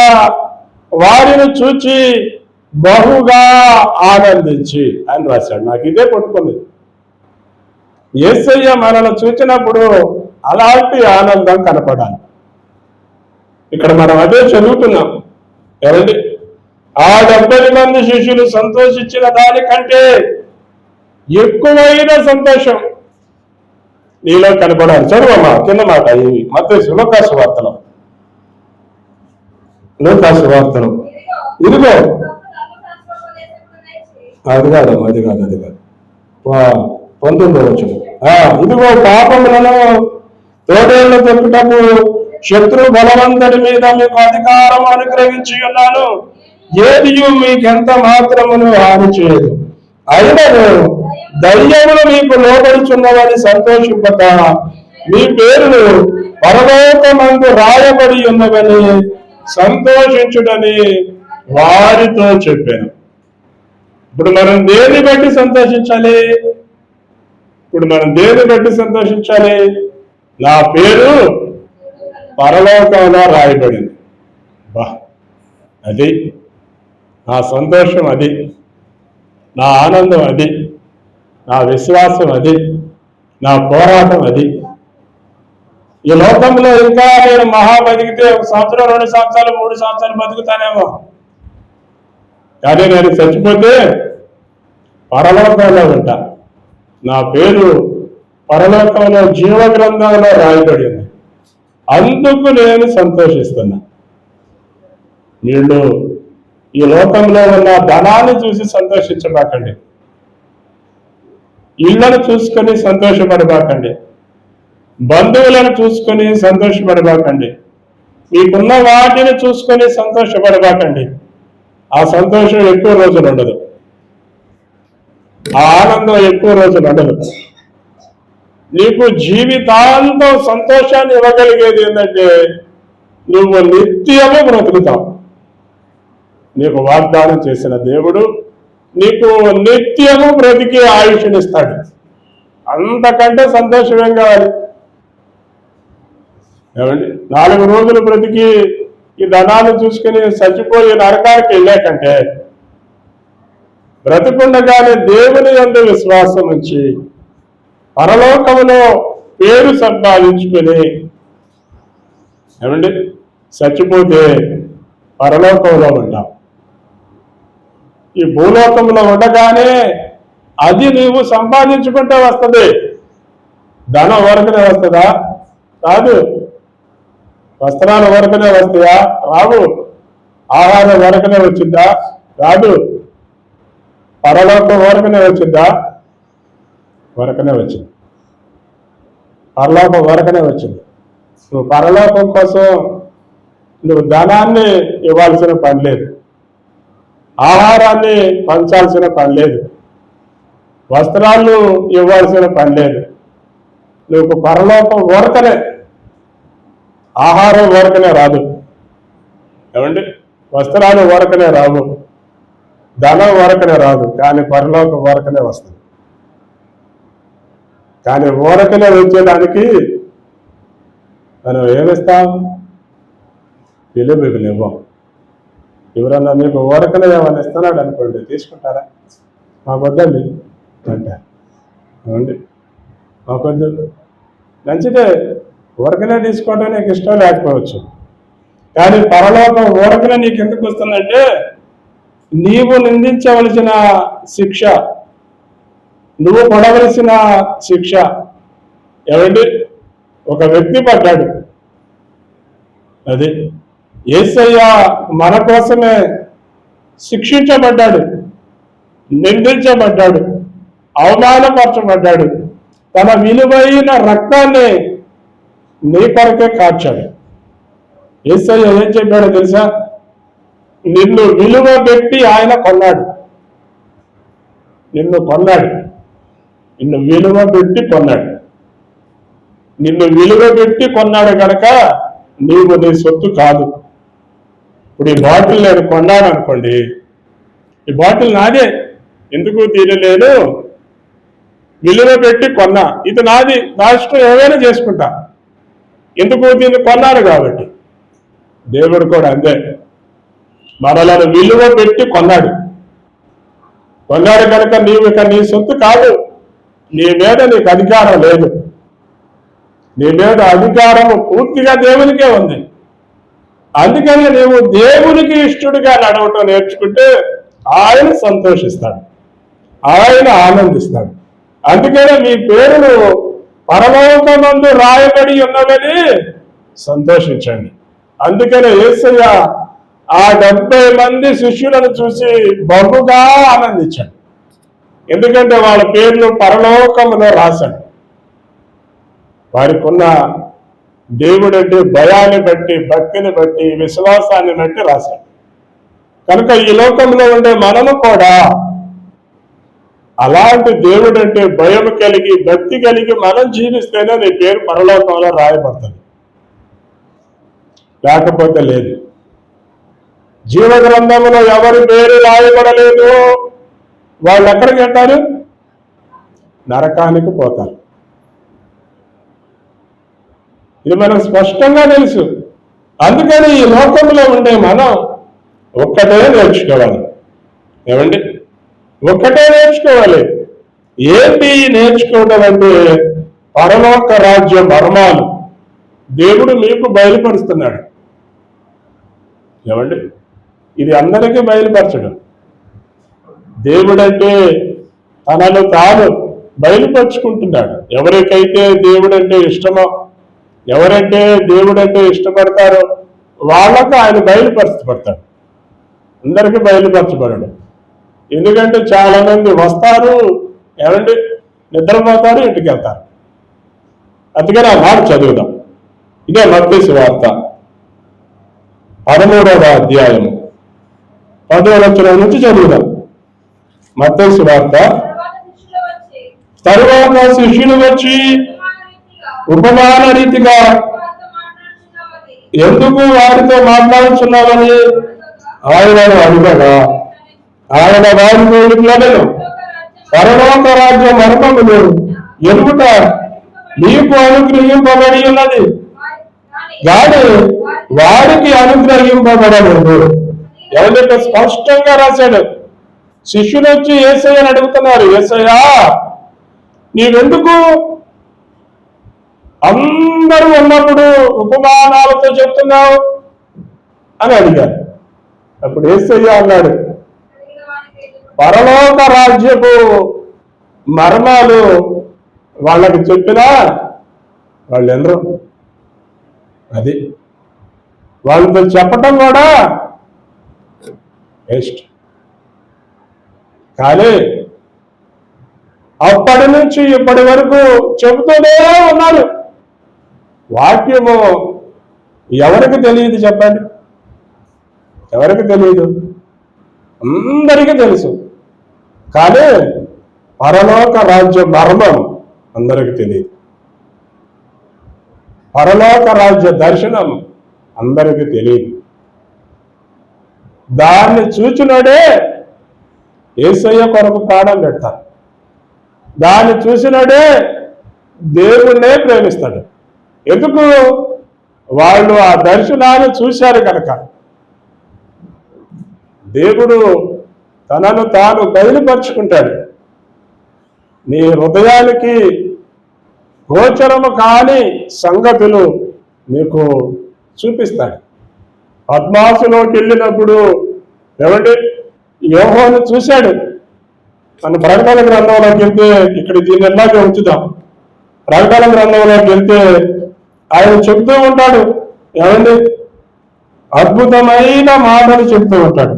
వారిని చూచి బహుగా ఆనందించి అని రాశాడు. నాకు ఇదే పట్టుకుంది. యేసయ్య మనల్ని చూచినప్పుడు అలాంటి ఆనందం కనపడాలి. ఇక్కడ మనం అదే చదువుతున్నాం. ఏమండి? ఆ 70 మంది శిష్యులు సంతోషించిన దానికంటే ఎక్కువైన సంతోషం నీలో కనపడాలి. చదువమ్మా కింద మాట. ఇవి మత్తయి లూకాసు వార్తలు, లూకాసు వార్తలు. ఇదిగో అది కాదు 19వ వచనం. ఇదిగో పాపములను తోడేళ్లు దొరుకుటకు శత్రు బలవంతుడి మీద మీకు అధికారం అనుగ్రహించి ఉన్నాను, ఏది మీకెంత మాత్రమును హాని చేయదు. అయినను దయ్యములు మీకు లోబడుచున్నవని సంతోషింపక మీ పేరును పరలోకమందు రాయబడి ఉన్నవని సంతోషించుడని వారితో చెప్పాను. ఇప్పుడు మనం దేన్ని బట్టి సంతోషించాలి? నా పేరు పరలోకంలో రాయబడింది. అది నా సంతోషం, అది నా ఆనందం, అది నా విశ్వాసం, అది నా పోరాటం. అది ఈ లోకంలో ఇంకా నేను మహా బతికితే 1 సంవత్సరం, 2 సంవత్సరాలు, 3 సంవత్సరాలు బతుకుతానేమో, కానీ నేను చచ్చిపోతే పరలోకంలో ఉంటా. నా పేరు పరలోకంలో జీవ గ్రంథంలో రాయబడి ఉంది. అందుకు నేను సంతోషిస్తున్నా. వీళ్ళు ఈ లోకంలో ఉన్న ధనాన్ని చూసి సంతోషించబాకండి, ఇళ్లను చూసుకొని సంతోషపడబాకండి, బంధువులను చూసుకొని సంతోషపడబాకండి, మీకున్న వాటిని చూసుకొని సంతోషపడబాకండి. ఆ సంతోషం ఎక్కువ రోజులు ఉండదు, ఆ ఆనందం ఎక్కువ రోజులు ఉండదు. నీకు జీవితాంతం సంతోషాన్ని ఇవ్వగలిగేది ఏంటంటే నువ్వు నిత్యము బ్రతుకుతావు. నీకు వాగ్దానం చేసిన దేవుడు నీకు నిత్యము బ్రతికి ఆయుష్నిస్తాడు. అంతకంటే సంతోషమేం కావాలి? ఏమండి? 4 రోజులు బ్రతికి ఈ ధనాన్ని చూసుకుని చచ్చిపోయి నరకానికి వెళ్ళాకంటే బ్రతికుండగానే దేవుని యందు విశ్వాసం ఉంచి పరలోకములో పేరు సంపాదించుకుని, ఏమండి, చచ్చిపోతే పరలోకంలో ఉంటాం. ఈ భూలోకంలో ఉండగానే అది నీవు సంపాదించుకుంటే వస్తుంది. ధనం వరకునే వస్తుందా? రాదు. వస్త్రాల వరకునే వస్తాయా? రావు. ఆహారం వరకునే వచ్చిందా? రాదు. పరలోకం వరకునే వచ్చిందా? వరకునే వచ్చింది. పరలోకం వరకునే వచ్చింది. నువ్వు పరలోకం కోసం నువ్వు ధనాన్ని ఇవ్వాల్సిన పని లేదు, ఆహారాన్ని పంచాల్సిన పని లేదు, వస్త్రాలు ఇవ్వాల్సిన పని లేదు. నువ్వు పరలోకం వరకనే, ఆహారం వరకనే రాదు. ఏమండి? వస్త్రాలు వరకనే రావు, ధనం వరకనే రాదు, కానీ పరలోకం వరకనే వస్తుంది. కానీ ఊరకనే వచ్చేదానికి మనం ఏమిస్తాం? విలువివ్వం. ఎవరన్నా మీకు ఊరకనే ఏమన్నా ఇస్తున్నాడు అనుకోండి, తీసుకుంటారా? మాకొద్దండి అంటారు. అవునండి, మాకొద్దు. మంచిదే, ఊరకనే తీసుకోవడం నీకు ఇష్టం లేకపోవచ్చు, కానీ పరలోకం ఊరకనే నీకు ఎందుకు వస్తుందంటే నీవు నిందించవలసిన శిక్ష, నువ్వు పడవలసిన శిక్ష. ఏమండి? ఒక వ్యక్తి పడ్డాడు, అది యేసయ్య మన కోసమే శిక్షించబడ్డాడు, నిందించబడ్డాడు, అవమానపరచబడ్డాడు. తన విలువైన రక్తాన్ని నీ కొరకే కార్చాడు. యేసయ్య ఏం చెప్పాడో తెలుసా? నిన్ను విలువ పెట్టి ఆయన కొన్నాడు. నిన్ను కొన్నాడు, నిన్ను విలువ పెట్టి కొన్నాడు. నిన్ను విలువ పెట్టి కొన్నాడు కనుక నీవు నీ సొత్తు కాదు. ఇప్పుడు ఈ బాటిల్ నేను కొన్నాను అనుకోండి, ఈ బాటిల్ నాదే, ఎందుకు తీరలేను, విలువ పెట్టి కొన్నా, ఇది నాది, నా ఇష్టం ఏమైనా చేసుకుంటా, ఎందుకు దీన్ని కొన్నాను కాబట్టి. దేవుడు కూడా అంతే, మనలను విలువ పెట్టి కొన్నాడు. కొన్నాడు కనుక నీవు ఇక నీ సొత్తు కాదు, నీ మీద నీకు అధికారం లేదు. నీ మీద అధికారము పూర్తిగా దేవునికే ఉంది. అందుకని నీవు దేవునికి ఇష్టడుగా నడవటం నేర్చుకుంటే ఆయన సంతోషిస్తాడు, ఆయన ఆనందిస్తాడు. అందుకనే మీ పేరును పరలోకమందు రాయబడి ఉన్నదని సంతోషించండి. అందుకనే యేసయ్య ఆ 70 మంది శిష్యులను చూసి బహుగా ఆనందించాడు. ఎందుకంటే వాళ్ళ పేర్లు పరలోకములో రాశాడు. వారికి ఉన్న దేవుడంటే భయాన్ని బట్టి, భక్తిని బట్టి, విశ్వాసాన్ని బట్టి రాశాడు. కనుక ఈ లోకంలో ఉండే మనము కూడా అలాంటి దేవుడంటే భయం కలిగి, భక్తి కలిగి మనం జీవిస్తేనే నీ పేరు పరలోకంలో రాయబడుతుంది, లేకపోతే లేదు. జీవ గ్రంథంలో ఎవరి పేరు రాయబడలేదు వాళ్ళు ఎక్కడికి వెళ్తారు? నరకానికి పోతారు. ఇది మనకు స్పష్టంగా తెలుసు. అందుకని ఈ లోకంలో ఉండే మనం ఒక్కటే నేర్చుకోవాలి. ఏమండి? ఒక్కటే నేర్చుకోవాలి. ఏంటి నేర్చుకోవడం అంటే పరలోక రాజ్య మర్మాలు దేవుడు మీకు బయలుపరుస్తున్నాడు. ఏమండి? ఇది అందరికీ బయలుపరచడం. దేవుడంటే తనను తాను బయలుపరుచుకుంటున్నాడు. ఎవరికైతే దేవుడంటే ఇష్టమో, ఎవరంటే దేవుడంటే ఇష్టపడతారో వాళ్ళకు ఆయన బయలుపరచబడతాడు. అందరికీ బయలుపరచబడడు. ఎందుకంటే చాలా మంది వస్తారు, ఏమండి, నిద్రపోతారు, ఇంటికి వెళ్తారు. అందుకని ఆ మాట చదువుదాం. ఇదే మత్తయి సువార్త 13వ అధ్యాయం 10వ వచనం నుంచి చదువుదాం. మత్తయి సువార్త. తరువాత శిష్యులు వచ్చి ఉపమాన రీతిగా ఎందుకు వారితో మాట్లాడుతున్నామని ఆయన అడుగగా ఆయన వారితో ఇట్లనెను, పరలోక రాజ్య మర్మములు ఎరుగుట నీకు అనుగ్రహింపబడి ఉన్నది, కానీ వారికి అనుగ్రహింపబడలేదు. ఎవరైతే స్పష్టంగా రాశాడు. శిష్యులు వచ్చి యేసయ్యని అడుగుతున్నారు, యేసయ్యా నీవెందుకు అందరూ ఉన్నప్పుడు ఉపమానాలతో చెప్తున్నావు అని అడిగారు. అప్పుడు యేసయ్య అన్నాడు, పరలోక రాజ్యపు మర్మాలు వాళ్ళకి చెప్పినా వాళ్ళు ఎందరో. అది వాళ్ళతో చెప్పటం కూడా వేస్ట్. కానీ అప్పటి నుంచి ఇప్పటి వరకు చెబుతూనే ఉన్నారు. వాక్యము ఎవరికి తెలియదు చెప్పండి? ఎవరికి తెలియదు? అందరికీ తెలుసు. కానీ పరలోక రాజ్య మర్మం అందరికి తెలియదు. పరలోక రాజ్య దర్శనం అందరికి తెలియదు. దాన్ని చూచినోడే యేసయ్య కొరకు ప్రాణం పెడతారు. దాన్ని చూసినోడే దేవుణ్ణే ప్రేమిస్తాడు. ఎందుకు? వాళ్ళు ఆ దర్శనాన్ని చూశారు కనుక. దేవుడు తనను తాను బయలుపరుచుకుంటాడు. నీ హృదయానికి గోచరము కాని సంగతులు నీకు చూపిస్తాడు. పద్మాసులోకి వెళ్ళినప్పుడు ఏమంటే యోహోను చూశాడు. మన ప్రకటన గ్రంథంలోకి వెళ్తే, ఇక్కడ దీన్ని ఎలాగే ఉంచుదాం. ప్రకటన గ్రంథంలోకి వెళ్తే ఆయన చెప్తూ ఉంటాడు, ఏమండి, అద్భుతమైన మాటలు చెప్తూ ఉంటాడు.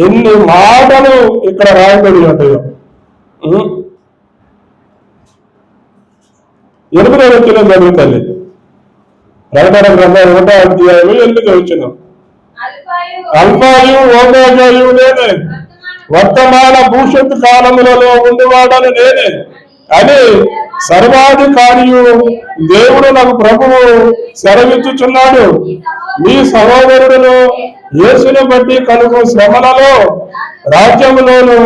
ఎన్ని మాటలు ఇక్కడ రాయబడి ఉంటాయో. 8వ వచనం జరుగుతుంది. ప్రకటన గ్రంథం 1వ అధ్యాయం 8వ వచనం. అల్ఫాయు ఓమేగాయు నేనే, వర్తమాన భవిష్యత్తు కాలములలో ఉండేవాడని నేనే అని సర్వాధికారియు దేవుడు నాకు ప్రభువు సెలవిచ్చుచున్నాడు. మీ సహోదరుడును యేసును బట్టి కలుగు శ్రమలలో, రాజ్యములోను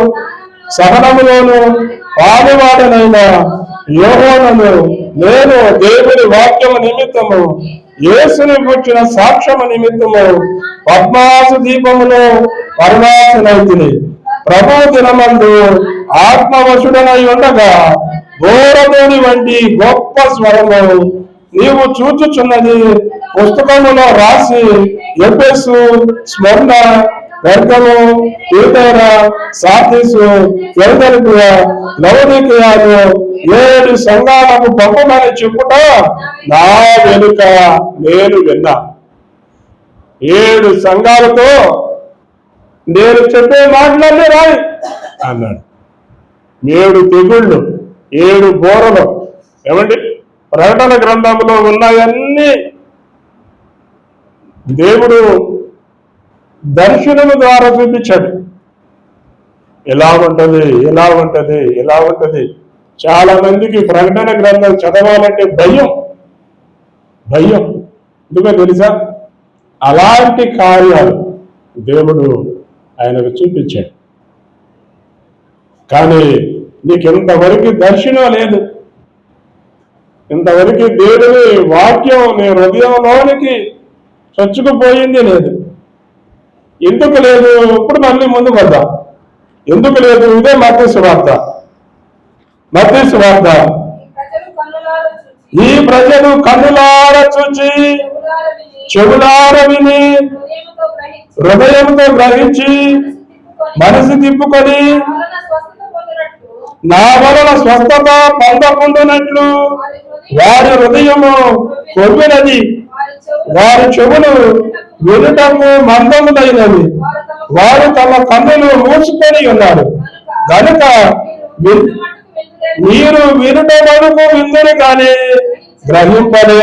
సహనములోను పాలువాడనైన యోహోనును నేను దేవుని వాక్యము నిమిత్తము, యేసుని గుర్చిన సాక్ష్యము నిమిత్తము పద్మాసు దీపములో పరమాసనైతిని. ప్రభు దినమందు ఆత్మవశుడనై ఉండగా ఘోరమోని వంటి గొప్ప స్వరము నీవు చూచుచున్నది పుస్తకములో రాసి ఎఫెసు, స్మరణ, పెర్గము, తీతైర, సార్దీసు, ఫిలదెల్ఫియా, లవొదికీయను 7 సంఘాలకు పంపమని చెప్పుట నా వెనుక నేను విన్నా. 7 సంఘాలతో నేను చెప్పే మాటలన్నీ రాయి అన్నాడు. 7 తెగుళ్ళు, 7 బోరలు. ఏమండి, ప్రకటన గ్రంథంలో ఉన్నాయన్నీ దేవుడు దర్శనము ద్వారా చూపించాడు. ఎలా ఉంటది, ఎలా ఉంటది, ఎలా ఉంటది. చాలా మందికి ప్రకటన గ్రంథం చదవాలంటే భయం. ఎందుకో తెలుసా? అలాంటి కార్యాలు దేవుడు ఆయనకు చూపించాడు. కానీ నీకు ఇంతవరకు దర్శనం లేదు, ఇంతవరకు దేవుని వాక్యం నీ హృదయంలోనికి చొచ్చుకుపోయింది లేదు. ఎందుకు లేదు? ఇప్పుడు మళ్ళీ ముందుకు వద్దాం. ఎందుకు లేదు? ఇదే మత్తయి సువార్త. ఈ ప్రజలు కన్నులార చూచి, చెవులార విని, హృదయంతో గ్రహించి, మనసు తిప్పుకొని నా వలన స్వస్థత పొందకుండానట్లు వారి హృదయము కొవ్వినది, వారి చెవులు వినుటకు మందములైనవి, వారు తమ కన్నులు మూసుకొని ఉన్నారు. కనుక మీరు వినుట వరకు విందురు కానీ గ్రహింపరు,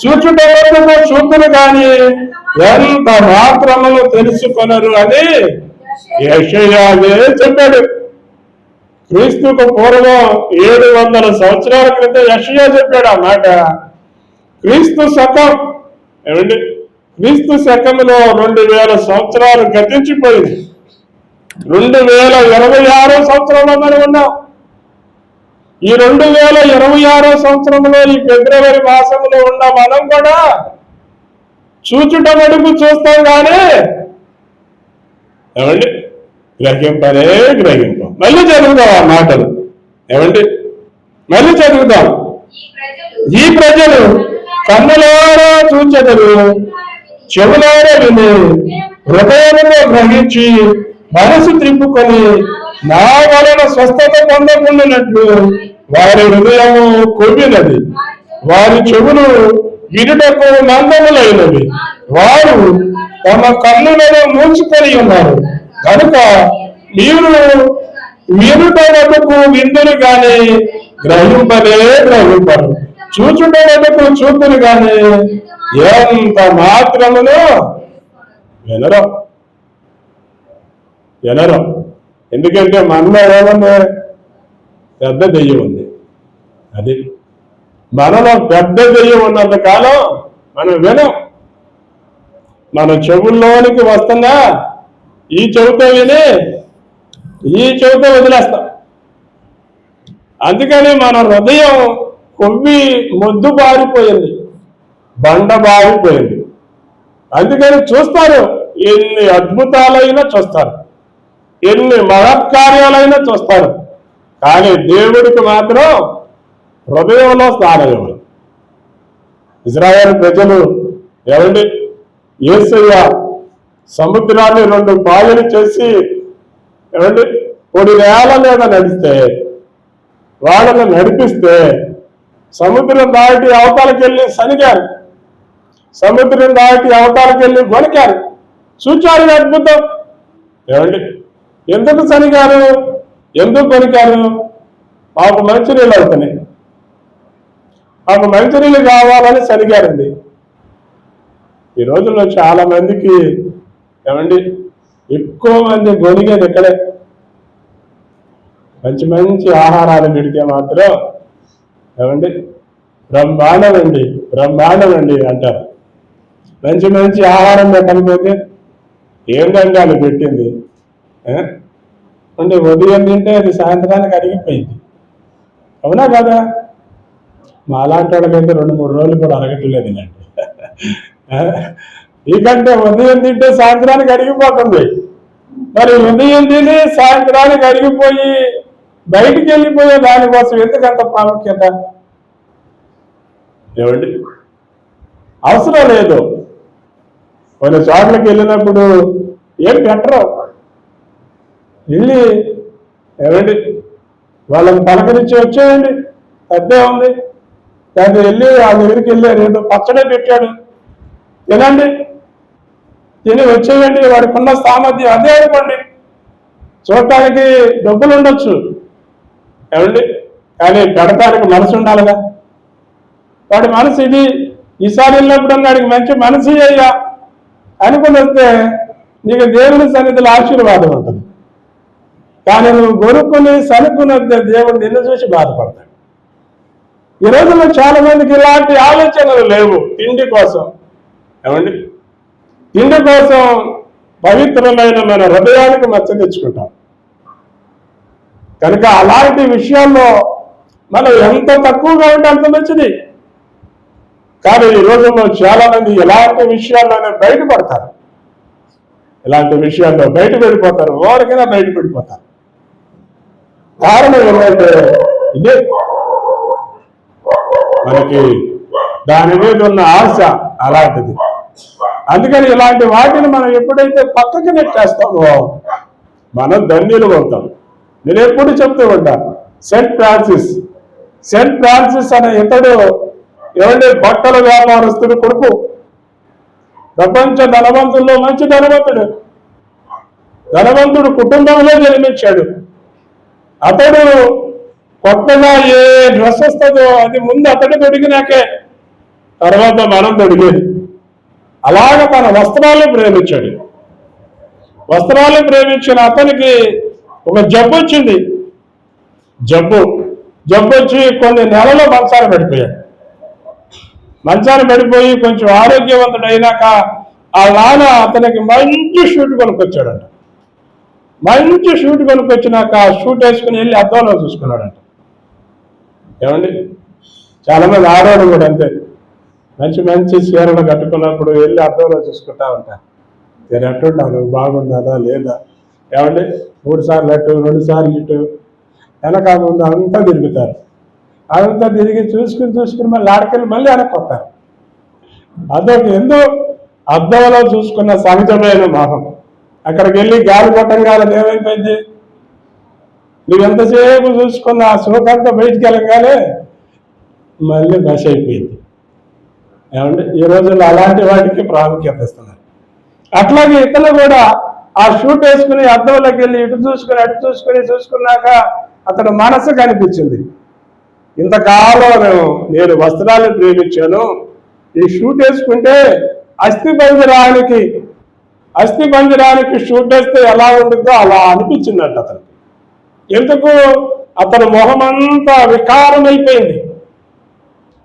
చూచుట వరకు చూపురు కానీ ఎంత మాత్రములు తెలుసుకొనరు అని యెషయాయే చెప్పాడు. క్రీస్తుకు పూర్వం 700 సంవత్సరాల క్రితం యెషయా చెప్పాడు ఆ మాట. క్రీస్తు శకం, ఏమండి, క్రీస్తు శకంలో 2000 సంవత్సరాలు గతించిపోయింది. 2026 సంవత్సరంలో మనం ఉన్నాం. ఈ 2026 సంవత్సరంలో ఈ ఫిబ్రవరి మాసంలో ఉన్న మనం కూడా చూచుట మడుగు చూస్తాం కానీ ఏమండి గ్రహింపం. మళ్ళీ చదువుతాం ఆ మాటలు. ఏమండి, మళ్ళీ చదువుతాం. ఈ ప్రజలు కన్నులారా చూచెదరు, చెవులారా విని, హృదయంలో గ్రహించి, మనసు త్రిప్పుకొని నా వలన స్వస్థత పొందకుండానట్లు వారి హృదయము కొవ్వినది, వారి చెవులు వినుటకు మందములైనవి, వారు తమ కన్నులను మూసుకొని ఉన్నారు. కనుక మీరు వినుట వరకు విందురు గాని గ్రహింపరు, చూచుట వరకు చూపురు గాని ఎంత మాత్రమును వినరు. ఎందుకంటే మనలో ఏమన్నా పెద్ద దెయ్యం ఉంది. అది మనలో పెద్ద దెయ్యం ఉన్నంత కాలం మనం వినం. మన చెవుల్లోనికి వస్తున్నా ఈ చెవితో విని ఈ చెవితో వదిలేస్తాం. అందుకని మన హృదయం కొవ్వి మొద్దు బారిపోయింది, బండ బారిపోయింది. అందుకని చూస్తారు, ఎన్ని అద్భుతాలైనా చూస్తారు, ఎన్ని మహత్కార్యాలైనా చూస్తారు. కానీ దేవుడికి మాత్రం హృదయంలో స్థానం ఇవ్వరు. ఇజ్రాయేల్ ప్రజలు ఏమండి, యేసయ్య సముద్రాన్ని 2 పాయలు చేసి ఏమండి పొడి నేల మీద నడిస్తే, వాళ్ళని నడిపిస్తే సముద్రం దాటి అవతలకెళ్ళి సనిగారు, సముద్రం దాటి అవతలకెళ్ళి కొనికారు. చూచారు అద్భుతం. ఏమండి, ఎందుకు సనిగారు, ఎందుకు కొనికారు? మాకు మంచినీళ్ళు అవుతున్నాయి, మాకు మంచినీళ్ళు కావాలని సనిగారండి. ఈ రోజుల్లో చాలా మందికి ఏమండి ఎక్కువ మంది గొనిగేది ఎక్కడే, మంచి మంచి ఆహారాలు పెడితే మాత్రం ఏమండి బ్రహ్మాండం అంటారు. మంచి మంచి ఆహారం పెట్టకపోతే ఏంటంటే వాళ్ళు పెట్టింది అంటే ఉదయం తింటే అది సాయంత్రానికి అరిగిపోయింది. అవునా కదా? మాలాంటి వాళ్ళకైతే 2-3 రోజులు కూడా అరగట్లేదు ఇలాంటి. మీకంటే ఉదయం తింటే సాయంత్రానికి అరిగిపోతుంది. మరి ఉదయం తిని సాయంత్రానికి అరిగిపోయి బయటికి వెళ్ళిపోయే దానికోసం ఎందుకంత ప్రాముఖ్యత? ఏమండి? అవసరం లేదు. కొన్ని చోట్లకి వెళ్ళినప్పుడు ఏం పెట్టరు, వెళ్ళి ఏమండి వాళ్ళని పలకరించి వచ్చేయండి, తప్పే ఉంది. దాన్ని వెళ్ళి ఆ దగ్గరికి వెళ్ళారు, ఏదో పచ్చడే పెట్టాడు, తినండి, తిని వచ్చేయండి, వాడికి ఉన్న సామర్థ్యం అదే అనుకోండి. చూడటానికి డబ్బులు ఉండొచ్చు ఏమండి, కానీ పెడతానికి మనసు ఉండాలిగా. వాడి మనసు ఇది, ఈసారి వెళ్ళినప్పుడు వాడికి మంచి మనసు అయ్యా అనుకుని వస్తే నీకు దేవుని సన్నిధిలో ఆశీర్వాదం ఉంటుంది. కానీ నువ్వు గొరుక్కుని సనుక్కుని వస్తే దేవుడు నిన్ను చూసి బాధపడతాడు. ఈ రోజుల్లో చాలా మందికి ఇలాంటి ఆలోచనలు లేవు. తిండి కోసం ఏమండి, తిండి కోసం పవిత్రమైన మన హృదయానికి మచ్చ తెచ్చుకుంటాం. కనుక అలాంటి విషయాల్లో మనం ఎంత తక్కువగా ఉంటే అంత మంచిది. కానీ ఈ రోజుల్లో చాలా మంది ఎలాంటి విషయాల్లోనే బయటపడతారు, ఇలాంటి విషయాల్లో బయటపడిపోతారు, ఎవరికైనా బయటపడిపోతారు. కారణం ఏంటంటే ఇదే, మనకి దాని మీద ఉన్న ఆశ అలాంటిది. అందుకని ఇలాంటి వాటిని మనం ఎప్పుడైతే పక్కకి నెట్టేస్తామో మనం ధన్యులు అవుతాం. నేను ఎప్పుడు చెప్తూ ఉంటాను, సెయింట్ ఫ్రాన్సిస్ అనే ఇతడు ఏమంటే బట్టల వ్యాపారస్తుడు కొడుకు, ప్రపంచ ధనవంతుల్లో మంచి ధనవంతుడు కుటుంబంలో జన్మించాడు. అతడు కొత్తగా ఏ డ్రెస్ వస్తుందో అది ముందు అతడు తొడిగినాకే తర్వాత మనం తొడిగేది. అలాగ తన వస్త్రాలను ప్రేమించాడు. వస్త్రాలను ప్రేమించిన అతనికి ఒక జబ్బు వచ్చింది. జబ్బు వచ్చి కొన్ని నెలలు మంచాన పడిపోయి కొంచెం ఆరోగ్యవంతుడు అయినాక ఆ నాన్న అతనికి మంచి షూట్ కొనుక్కొచ్చాడంట. మంచి షూట్ కొనుక్కొచ్చినాక ఆ షూట్ వేసుకుని వెళ్ళి అద్దంలో చూసుకున్నాడంట. ఏమండి, చాలా మంది ఆడవాడు కూడా అంతే, మంచి చీరలు కట్టుకున్నప్పుడు వెళ్ళి అద్దంలో చూసుకుంటా ఉంటారు. నేను అంటున్నాను బాగుందా లేదా, ఏమండి 3 సార్లు అటు 2 సార్లు ఇటు వెనక ముందు అంతా తిరుగుతారు. అదంతా తిరిగి చూసుకుని మళ్ళీ ఆడకెళ్ళి మళ్ళీ వెనక్కి వస్తారు. అదొక ఎందు అద్దంలో చూసుకున్న సహజమైన మోహం. అక్కడికి వెళ్ళి గాలి కొట్టంగానే ఏమైపోయింది, నువ్వు ఎంతసేపు చూసుకున్న ఆ సుఖంతా బయటికి వెళ్ళగానే మళ్ళీ బస్ అయిపోయింది. ఏమంటే ఈ రోజుల్లో అలాంటి వాటికి ప్రాముఖ్యత ఇస్తున్నారు. అట్లాగే ఇతను కూడా ఆ షూట్ వేసుకుని అద్దంలోకి వెళ్ళి ఇటు చూసుకుని అటు చూసుకున్నాక అతను మనసు కనిపించింది, ఇంతకాలం నేను వస్త్రాలను ప్రేమించాను, ఈ షూట్ వేసుకుంటే అస్థి పంజరానికి షూట్ వేస్తే ఎలా ఉంటుందో అలా అనిపించిందంట అతనికి. ఎందుకు, అతని మొహమంతా వికారమైపోయింది,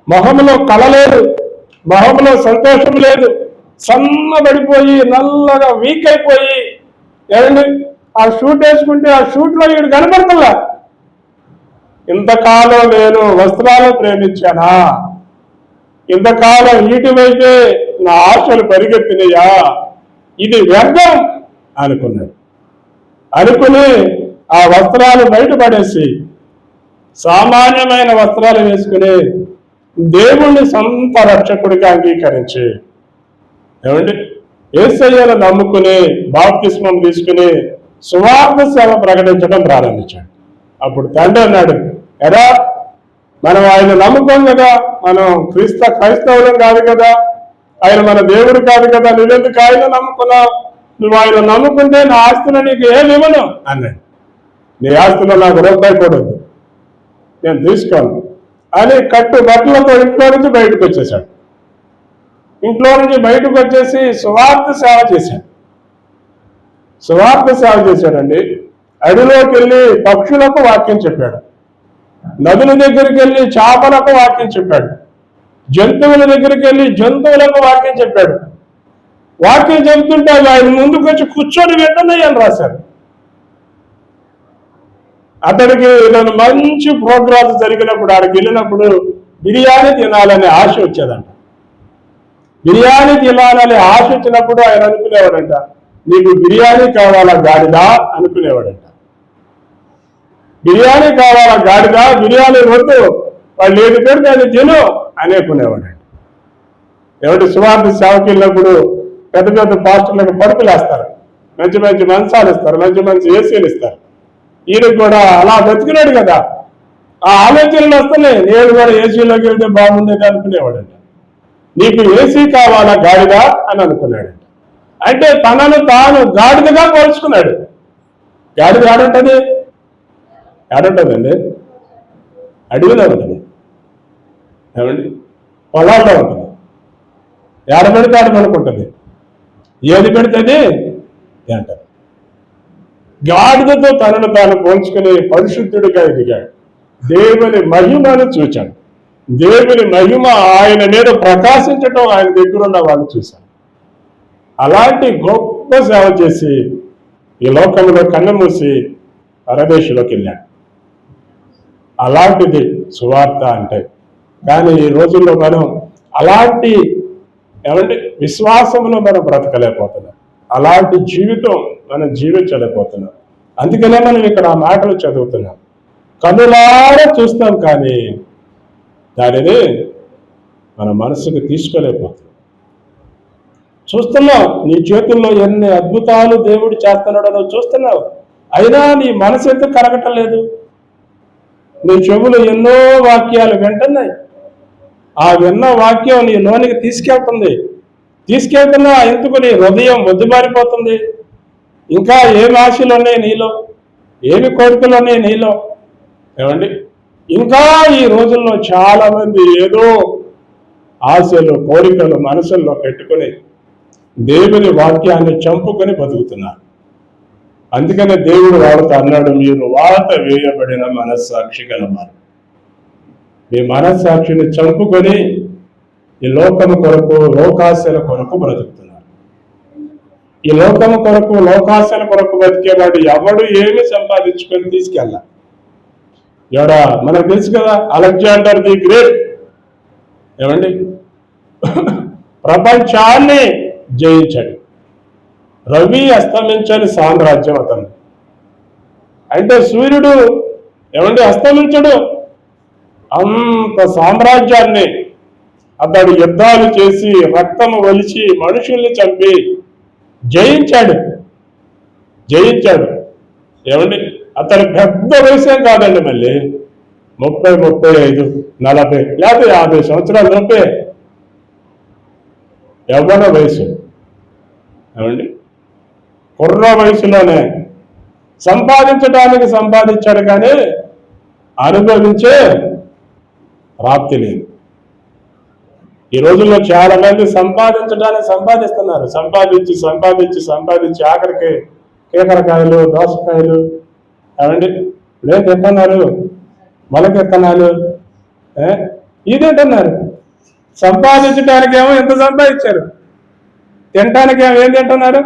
మొహంలో కళ లేదు, మొహంలో సంతోషం లేదు, సన్నబడిపోయి నల్లగా వీక్ అయిపోయి. ఏమండి, ఆ షూట్ వేసుకుంటే ఆ షూట్లో వీడు కనపడతలా. ఇంతకాలం నేను వస్త్రాలను ప్రేమించానా, ఇంతకాలం వీటి వైపే నా ఆశలు పరిగెత్తినయా, ఇది వ్యర్థం అనుకుని ఆ వస్త్రాలు బయటపడేసి సామాన్యమైన వస్త్రాలు వేసుకుని దేవుణ్ణి సొంత రక్షకుడిగా అంగీకరించి ఏమండి యేసయ్యను నమ్ముకుని బాప్తిస్మం తీసుకుని సువార్త సేవ ప్రకటించడం ప్రారంభించాడు. అప్పుడు తండ్రి అన్నాడు, ఎరా మనం ఆయన నమ్ముకోం కదా, మనం క్రైస్తవులం కాదు కదా, ఆయన మన దేవుడు కాదు కదా, నువ్వెందుకు ఆయన నమ్ముకున్నావు, నువ్వు ఆయన నమ్ముకుంటే నా ఆస్తులు నీకు ఏమి ఇవ్వను అన్నాడు. నీ ఆస్తులు నాకు రూపాయి కూడా ఉంది, నేను తీసుకోను అని కట్టు బట్టలతో ఇంట్లో నుంచి బయటకు వచ్చేసాడు. ఇంట్లో నుంచి బయటకు వచ్చేసి సువార్త సేవ చేశాడండి. అడవిలోకి వెళ్ళి పక్షులకు వాక్యం చెప్పాడు, నదుల దగ్గరికి వెళ్ళి చేపలకు వాక్యం చెప్పాడు, జంతువుల దగ్గరికి వెళ్ళి జంతువులకు వాక్యం చెప్పాడు. వాక్యం చెబుతుంటే ఆయన ముందుకు వచ్చి కూర్చొని వింటున్నాయి అని రాశారు. అతడికి ఏదైనా మంచి ప్రోగ్రామ్స్ జరిగినప్పుడు ఆడికి వెళ్ళినప్పుడు బిర్యానీ తినాలనే ఆశ వచ్చేదంట. బిర్యానీ తినాలనే ఆశ వచ్చినప్పుడు ఆయన అనుకునేవాడంట, నీకు బిర్యానీ కావాలా గాడిదా అనుకునేవాడంట. బిర్యానీ కావాలా గాడిదా, బిర్యానీ వద్దు, వాళ్ళు ఏది పెడితే అది తిను అనేకునేవాడు. ఎవరి సువార్త సేవకి వెళ్ళినప్పుడు పెద్ద పెద్ద పాస్టర్లకు పరుపులు వేస్తారు, మంచి మంచి మంచాలు ఇస్తారు, మంచి మంచి ఏసీలు ఇస్తారు. ఈయనకు కూడా అలా బతికినాడు కదా, ఆ ఆలోచనలు వస్తున్నాయి. నేను కూడా ఏసీలోకి వెళ్తే బాగుండేది అనుకునేవాడంట. నీకు ఏసీ కావాలా గాడిదా అని అనుకున్నాడు. అంటే తనను తాను గాడిదగా పోల్చుకున్నాడు. గాడిద ఏడుంటది? ఏడుంటుందండి? అడవిలో ఉంటుంది. ఏమండి? పొలాల్లో ఉంటుంది. ఏడ పెడితే ఆడ పడుకుంటుంది. ఏది పెడితే అంటారు. గాడిదతో తనను తాను పోల్చుకుని పరిశుద్ధుడిగా ఎదిగాడు. దేవుని మహిమను చూచాడు. దేవుని మహిమ ఆయన మీద ప్రకాశించటం ఆయన దగ్గరున్న వాళ్ళు చూశారు. అలాంటి గొప్ప సేవ చేసి ఈ లోకంలో కన్ను మూసి పరదేశంలోకి వెళ్ళాడు. అలాంటిది సువార్త అంటే. కానీ ఈ రోజుల్లో మనం అలాంటి విశ్వాసంలో మనం బ్రతకలేకపోతున్నాం. అలాంటి జీవితం మనం జీవించలేకపోతున్నాం. అందుకనే మనం ఇక్కడ ఆ మాటలు చదువుతున్నాం. కనులారా చూస్తాం కానీ దానిని మన మనసుకు తీసుకోలేకపోతున్నాం. చూస్తున్నావు, నీ చేతుల్లో ఎన్ని అద్భుతాలు దేవుడు చేస్తున్నాడో నువ్వు చూస్తున్నావు, అయినా నీ మనసు ఎందుకు కరగటం లేదు? నీ చెవులు ఎన్నో వాక్యాలు వింటున్నాయి. ఆ విన్న వాక్యం నీ లోనికి తీసుకెళ్తున్నా ఎందుకు నీ హృదయం మొద్దుబారిపోతుంది? ఇంకా ఏమి ఆశలు ఉన్నాయి నీలో, ఏమి కోరికలు ఉన్నాయి నీలో? ఏమండి, ఇంకా ఈ రోజుల్లో చాలా మంది ఏదో ఆశలు కోరికలు మనసుల్లో పెట్టుకుని దేవుని వాక్యాన్ని చంపుకొని బతుకుతున్నారు. అందుకనే దేవుడు వాళ్ళతో అన్నాడు, మీరు వాత వేయబడిన మనస్సాక్షి గలవారు. మీ మనస్సాక్షిని చంపుకొని ఈ లోకము కొరకు లోకాశల కొరకు బ్రతుకుతున్నారు. ఈ లోకము కొరకు లోకాశల కొరకు బతికేవాడు ఎవడు ఏమి సంపాదించుకొని తీసుకెళ్ళాలి? ఎవడా మనకు తెలుసు కదా, అలెగ్జాండర్ ది గ్రేట్ ఏమండి ప్రపంచాన్ని జయించాడు. రవి అస్తమించని సామ్రాజ్యం అతను. అంటే సూర్యుడు అస్తమించడు. అంత సామ్రాజ్యాన్ని అతడు యుద్ధాలు చేసి రక్తము ఒలిచి మనుషుల్ని చంపి జయించాడు. అతని పెద్ద వయసేం కాదండి, మళ్ళీ 30, 35, 40 లేకపోతే 50 సంవత్సరాల లోపే యవ్వన వయసు. కుర్ర వయసులోనే సంపాదించాడు కానీ అనుభవించే ప్రాప్తి లేదు. ఈ రోజుల్లో చాలా మంది సంపాదిస్తున్నారు. సంపాదించి ఆఖరికి కేకరకాయలు, దోసకాయలు లేదు తింటున్నారు, మొలకెత్తనాలు ఇదేంటున్నారు. సంపాదించడానికేమో ఎంత సంపాదించారు, తినటానికేమో ఏం తింటున్నారు?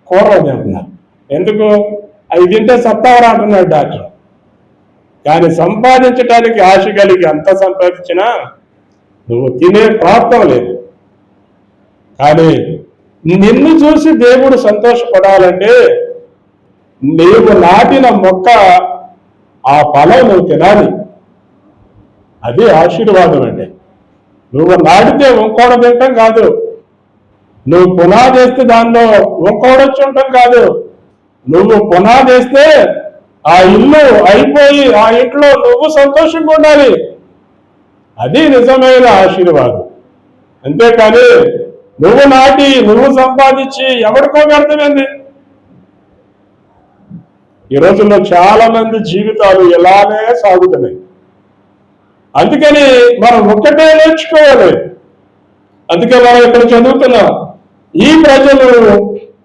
కూరలు తింటున్నారు. ఎందుకు? అవి తింటే సత్తావరా అంటున్నాడు డాక్టర్. కానీ సంపాదించడానికి ఆశ కలిగి అంత సంపాదించినా నువ్వు తినే ప్రాప్తం లేదు. కానీ నిన్ను చూసి దేవుడు సంతోషపడాలంటే నీవు నాటిన మొక్క ఆ ఫలం నువ్వు తినాలి. అది ఆశీర్వాదం అంటే. నువ్వు నాటితే ఇంకోడ తింటాం కాదు, నువ్వు పునాదేస్తే దానిలో ఇంకోడొచ్చి ఉంటాం కాదు. నువ్వు పునాదేస్తే ఆ ఇల్లు అయిపోయి ఆ ఇంట్లో నువ్వు సంతోషంగా ఉండాలి. అది నిజమైన ఆశీర్వాదం. అంతేకాని నువ్వు నాటి నువ్వు సంపాదించి ఎవరికో వ్యర్థమైంది. ఈ రోజుల్లో చాలా మంది జీవితాలు ఇలానే సాగుతున్నాయి. అందుకని మనం ఒక్కటే నేర్చుకోవాలి. అందుకే మనం ఇక్కడ చదువుతున్నాం, ఈ ప్రజలు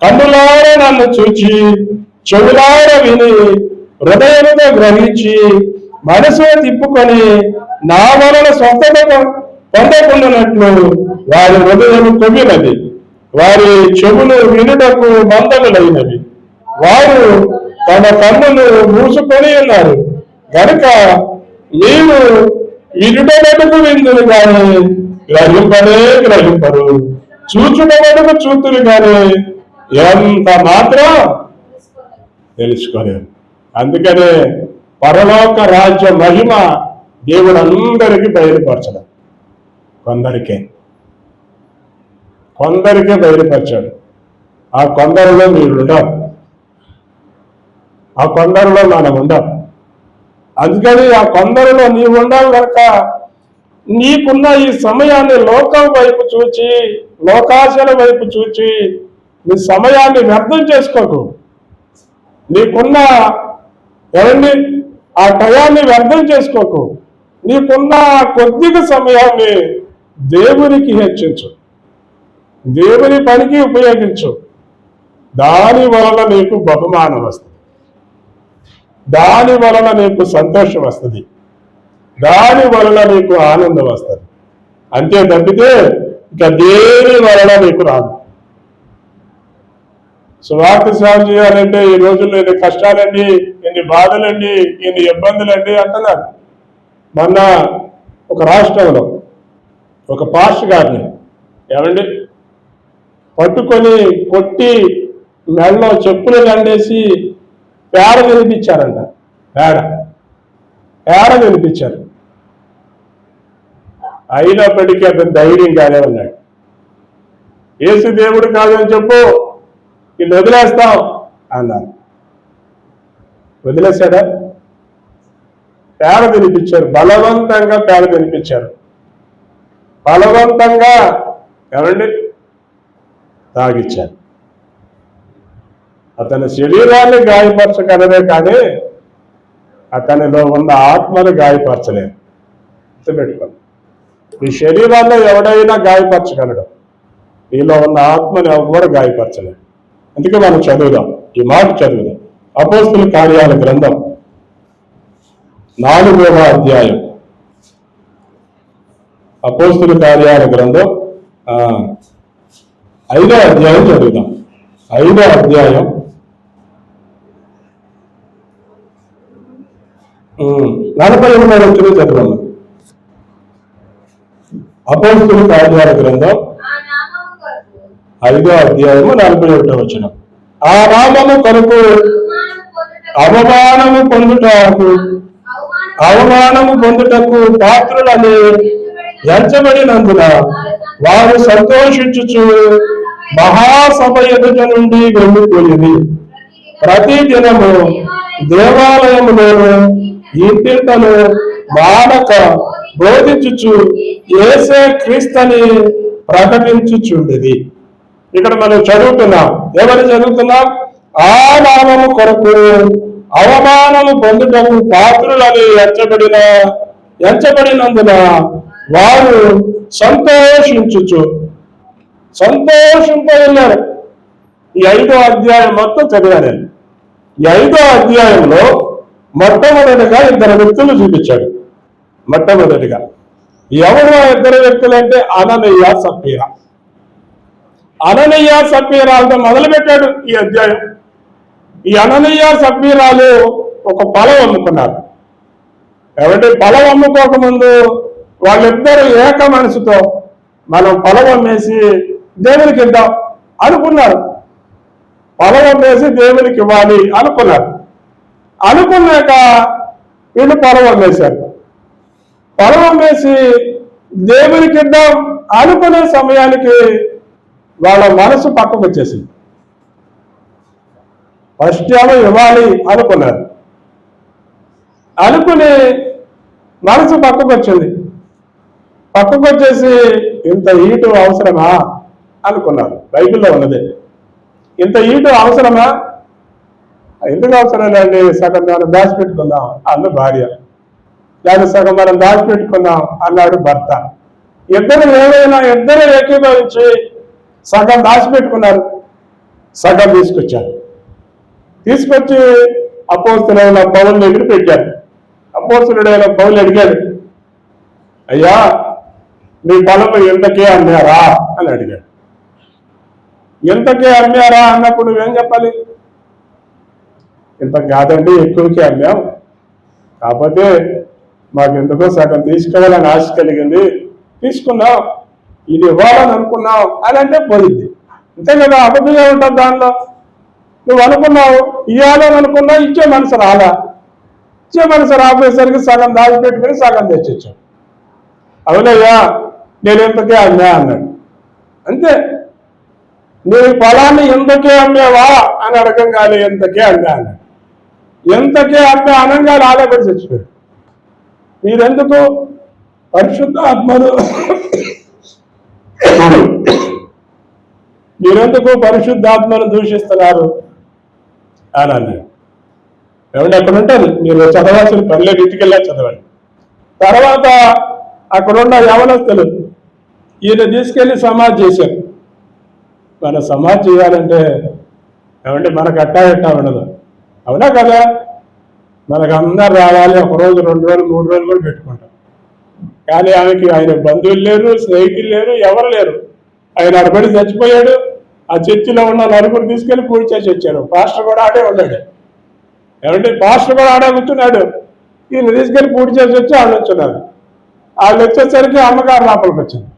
కన్నులారా నన్ను చూచి చెవులారా విని హృదయంతో గ్రహించి మనసు తిప్పుకొని నా వలన స్వస్థత పొందకుండానట్లు వారి హృదయం కొమ్మినది, వారి చెవులు వినుటకు మందములైనవి, వారు తమ కన్నులు మూసుకొని ఉన్నారు గనుక నీవు వినుటకు విందులు కానీ గ్రహింపరు, చూచుటకు చూతులు కానీ ఎంత మాత్రం తెలుసుకోలేరు. అందుకనే పరలోక రాజ్య మహిమ దేవుడు అందరికీ బయలుపరచడం, కొందరికే బయలుపరచాడు. ఆ కొందరిలో మీరు ఉండాలి, ఆ కొందరిలో మనం ఉండాలి. అందుకని ఆ కొందరిలో నీవు ఉండాలి కనుక నీకున్న ఈ సమయాన్ని లోకం వైపు చూచి, లోకాశల వైపు చూచి నీ సమయాన్ని వ్యర్థం చేసుకోకు. నీకున్న ఆ టయాన్ని వ్యర్థం చేసుకోకు. నీకున్న కొద్దిగా సమయాన్ని దేవునికి హెచ్చించు, దేవుని పనికి ఉపయోగించు. దాని వలన నీకు బహుమానం వస్తుంది, దాని వలన నీకు సంతోషం వస్తుంది, దాని వలన నీకు ఆనందం వస్తుంది. అంతే తప్పితే ఇక దేని వలన నీకు రాదు. సువార్త సేవ చేయాలంటే ఈ రోజుల్లో ఎన్ని కష్టాలండి, ఎన్ని బాధలండి, ఎన్ని ఇబ్బందులండి అంటున్నారు. మొన్న ఒక రాష్ట్రంలో ఒక పాస్టర్ గారిని పట్టుకొని కొట్టి మెడలో చెప్పులు దండేసి పేడ వినిపించారంట. పేడ వినిపించారు. అయినప్పటికీ అతను ధైర్యం కాదే ఉన్నాడు. యేసు దేవుడు కాదని చెప్పు, వీళ్ళు వదిలేస్తాం అన్నారు. వదిలేశాడా? పేడ వినిపించారు, బలవంతంగా పేడ వినిపించారు, బలవంతంగా తాగిచ్చారు. అతని శరీరాన్ని గాయపరచగలదే కానీ అతనిలో ఉన్న ఆత్మను గాయపరచలేదు. గుర్తుపెట్టుకోండి, ఈ శరీరాల్లో ఎవడైనా గాయపరచగలడు, నీలో ఉన్న ఆత్మను ఎవరు గాయపరచలేదు. అందుకే మనం చదువుదాం, ఈ మాట చదువుదాం. అపోస్తుల కార్యాల గ్రంథం 4వ అధ్యాయం. అపోస్తుల కార్యాల గ్రంథం 5వ అధ్యాయం చదువుదాం. 5వ అధ్యాయం 48వ వచనం చదవండి. అపోస్తుల కార్యాల గ్రంథం 5వ అధ్యాయము 41వ వచనం. ఆ నామము కొరకు అవమానము పొందుటకు పాత్రులని ఎంచబడినందున వారు సంతోషించుచు మహాసభ ఎదుట నుండి వెళ్ళిపోయింది. ప్రతి దినము దేవాలయములోను ఇంటింటను మానక బోధించుచు యేసే క్రీస్తుని ప్రకటించుచుండేది. ఇక్కడ మనం చదువుతున్నాం, ఎవరు చదువుతున్నాం? ఆ నామము కొరకు అవమానము పొందుటకు పాత్రులని ఎంచబడినందున వారు సంతోషంతో వెళ్ళారు. ఈ 5వ అధ్యాయం మొత్తం చదివాను. ఈ 5వ అధ్యాయంలో మొట్టమొదటిగా 2 వ్యక్తులు చూపించాడు. మొట్టమొదటిగా ఎవరు ఆ 2 వ్యక్తులు అంటే అననీయ సప్పీరా. అననీయ సప్పీరాలతో మొదలుపెట్టాడు ఈ అధ్యాయం. ఈ అననీయ సప్పీరాలు ఒక పొలం అమ్ముకున్నారు. పొలం అమ్ముకోకముందు వాళ్ళిద్దరూ ఏక మనసుతో మనం పొలం అమ్మేసి దేవునికి ఇద్దాం అనుకున్నారు. పొలం అమ్మేసి దేవునికి ఇవ్వాలి అనుకున్నారు. అనుకున్నాక వీళ్ళు పొలం అమ్మేశారు. పొలం అమ్మేసి దేవునికి ఇద్దాం అనుకునే సమయానికి వాళ్ళ మనసు పక్కకు వచ్చేసింది. ఫస్ట్ ఏమో ఇవ్వాలి అనుకున్నారు, అనుకుని మనసు పక్కకు వచ్చింది. పక్కకు వచ్చేసి ఇంత ఈటు అవసరమా అనుకున్నారు. బైబిల్లో ఉన్నది, ఇంత ఈటు అవసరమా? ఎందుకు అవసరం లేండి, సగం మనం దాచిపెట్టుకుందాం అన్న భార్య, దాన్ని సగం మనం దాచిపెట్టుకుందాం అన్నాడు భర్త. ఇద్దరు ఏకీభవించి సగం దాచిపెట్టుకున్నారు, సగం తీసుకొచ్చారు. తీసుకొచ్చి అపోస్తలుడైన పౌలు దగ్గర పెట్టారు. అపోస్తలుడైన పౌలు అడిగాడు, అయ్యా మీ పొలం ఎంతకే అమ్మారా అని అడిగాడు. ఎంతకే అమ్మారా అన్నప్పుడు నువ్వేం చెప్పాలి? ఇంత కాదండి, ఎక్కువకే అమ్మాం, కాకపోతే మాకు ఎందుకో సగం తీసుకోవాలని ఆశ కలిగింది, తీసుకున్నాం, ఇది ఇవ్వాలని అనుకున్నాం అని అంటే పోయింది. అంతే కదా, అబద్ధమే ఉంటుంది దానిలో. నువ్వు అనుకున్నావు ఇవ్వాలని అనుకున్నావు, ఇచ్చే మనసు రాలా. ఇచ్చే మనసు రాబోయేసరికి సగం దాచిపెట్టుకుని సగం తెచ్చొచ్చావు. అవునయ్యా నేను ఎంతకే అమ్మా అన్నాడు. అంతే. నువ్వు పొలాన్ని ఎంతకే అమ్మేవా అని అడగంగానే ఎంతకే అమ్మా అన్నాడు. ఎంతకే అమ్మే అనంగానే ఆలయపడి చచ్చిపోయాడు. మీరెందుకు పరిశుద్ధాత్మను మీరెందుకు పరిశుద్ధాత్మను దూషిస్తున్నారు అని అన్నాడు. ఏమంటే అక్కడ ఉంటుంది, మీరు చదవాల్సిన పనిలే ఇంటికెళ్ళా చదవండి. తర్వాత అక్కడున్న యవనస్తులు ఈయన తీసుకెళ్లి సమాధి చేశారు. మన సమాధి చేయాలంటే ఏమంటే మనకు అట్టా ఉండదు, అవునా కదా? మనకు అందరు రావాలి, 1 రోజు 2 రోజులు 3 రోజులు కూడా పెట్టుకుంటాం. కానీ ఆమెకి ఆయన బంధువులు లేరు, స్నేహితులు లేరు, ఎవరు లేరు. ఆయన అడబడి చచ్చిపోయాడు. ఆ చర్చిలో ఉన్న 4 తీసుకెళ్లి పూజ చేసి వచ్చారు. పాస్టర్ కూడా ఆడే ఉన్నాడు. ఏమంటే పాస్టర్ కూడా ఆడే కూర్చున్నాడు. ఈయన తీసుకెళ్లి పూజ చేసి వచ్చి వాళ్ళు వచ్చున్నారు. వాళ్ళు వచ్చేసరికి అమ్మగారు లోపలికి వచ్చింది.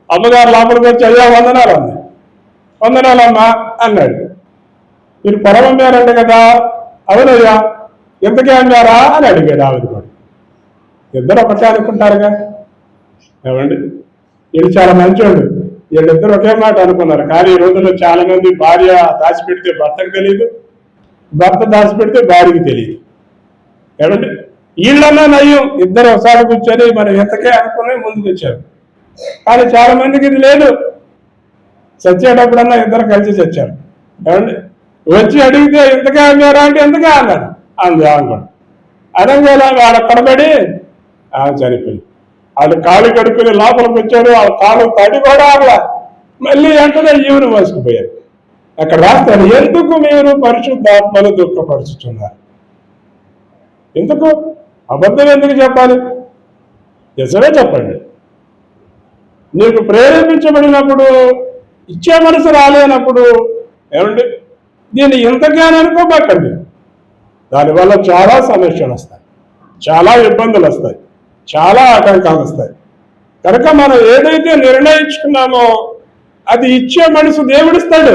అమ్మగారు లోపలికి వచ్చి అయ్యా వందనాలు అంది. వందనాలమ్మా అన్నాడు. మీరు పొలం అమ్మారంట కదా? అవునయ్యా. ఎంతకే అమ్మారా అని అడిగాడు. ఆవిడ కూడా ఇద్దరు ఒకటే అనుకుంటారుగా. ఏమండి వీళ్ళు చాలా మంచోళ్ళు, వీళ్ళిద్దరు ఒకే మాట అనుకున్నారు. కానీ ఈ రోజుల్లో చాలా మంది భార్య దాచిపెడితే భర్తకు తెలియదు, భర్త దాచిపెడితే భార్యకి తెలియదు. ఏమండి వీళ్ళన్నా నయ్యం, ఇద్దరు ఒకసారి కూర్చొని మనం ఎంతకే అనుకుని ముందుకు వచ్చారు. కానీ చాలా మందికి ఇది లేదు. చచ్చేటప్పుడన్నా ఇద్దరు కలిసి చచ్చారు. ఏమండి వచ్చి అడిగితే ఎంతగా అన్నారా అంటే ఎంతగా అన్నారు. అంది అనుకోండి. అనంగా వాళ్ళ కడబడి చనిపోయి వాళ్ళు కాళ్ళు కడుక్కుని లోపలికి వచ్చారు. వాళ్ళ కాళ్ళు తడి కూడా ఆగలా. మళ్ళీ వెంటనే ఈవును మోసుకుపోయారు. అక్కడ రాస్తారు, ఎందుకు మీరు పరిశుద్ధాత్మను దుఃఖపరుచుతున్నారు? ఎందుకు? అబద్ధం ఎందుకు చెప్పాలి? నిజమే చెప్పండి. నీకు ప్రేరేపించబడినప్పుడు, ఇచ్చే మనసు రాలేనప్పుడు ఏమండి దీన్ని ఎంతగానో అనుకోబాకండి. దానివల్ల చాలా సమస్యలు వస్తాయి, చాలా ఇబ్బందులు వస్తాయి, చాలా ఆటంకాలు వస్తాయి. కనుక మనం ఏదైతే నిర్ణయించుకున్నామో అది ఇచ్చే మనసు దేవుడిస్తాడు.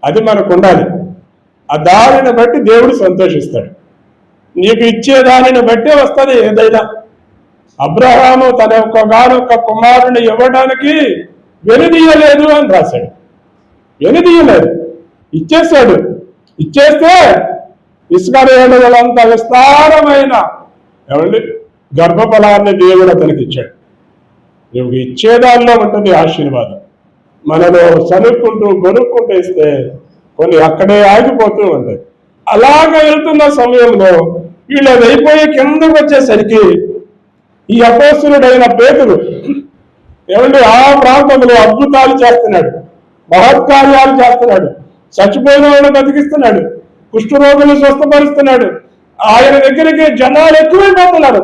అది మనకు ఉండాలి. ఆ దానిని బట్టి దేవుడు సంతోషిస్తాడు. నీకు ఇచ్చే దానిని బట్టే వస్తుంది ఏదైనా. అబ్రహాము తన ఒక్కగానొక్క కుమారుని ఇవ్వడానికి వెనుదీయలేదు అని రాశాడు. వెనుదీయలేదు, ఇచ్చేశాడు. ఇచ్చేస్తే ఇస్కరియోతలంత విస్తారమైన ఏమండి గర్భఫలాన్ని దేవుడు అతనికి ఇచ్చాడు. నువ్వు ఇచ్చేదానిలో ఉంటుంది ఆశీర్వాదం. మనలో చనుక్కుంటూ గొనుక్కుంటూ ఇస్తే కొన్ని అక్కడే ఆగిపోతూ ఉంటాయి. అలాగ వెళ్తున్న సమయంలో వీళ్ళు అది అయిపోయి కిందకు వచ్చేసరికి ఈ అపోస్తులుడైన పేతురు ఏమంటే ఆ ప్రాంతంలో అద్భుతాలు చేస్తున్నాడు, మహత్కార్యాలు చేస్తున్నాడు, చచ్చిపోయిన వాళ్ళని బతికిస్తున్నాడు, కుష్ఠరోగులు స్వస్థపరుస్తున్నాడు. ఆయన దగ్గరికి జనాలు ఎక్కువైపోతున్నారు.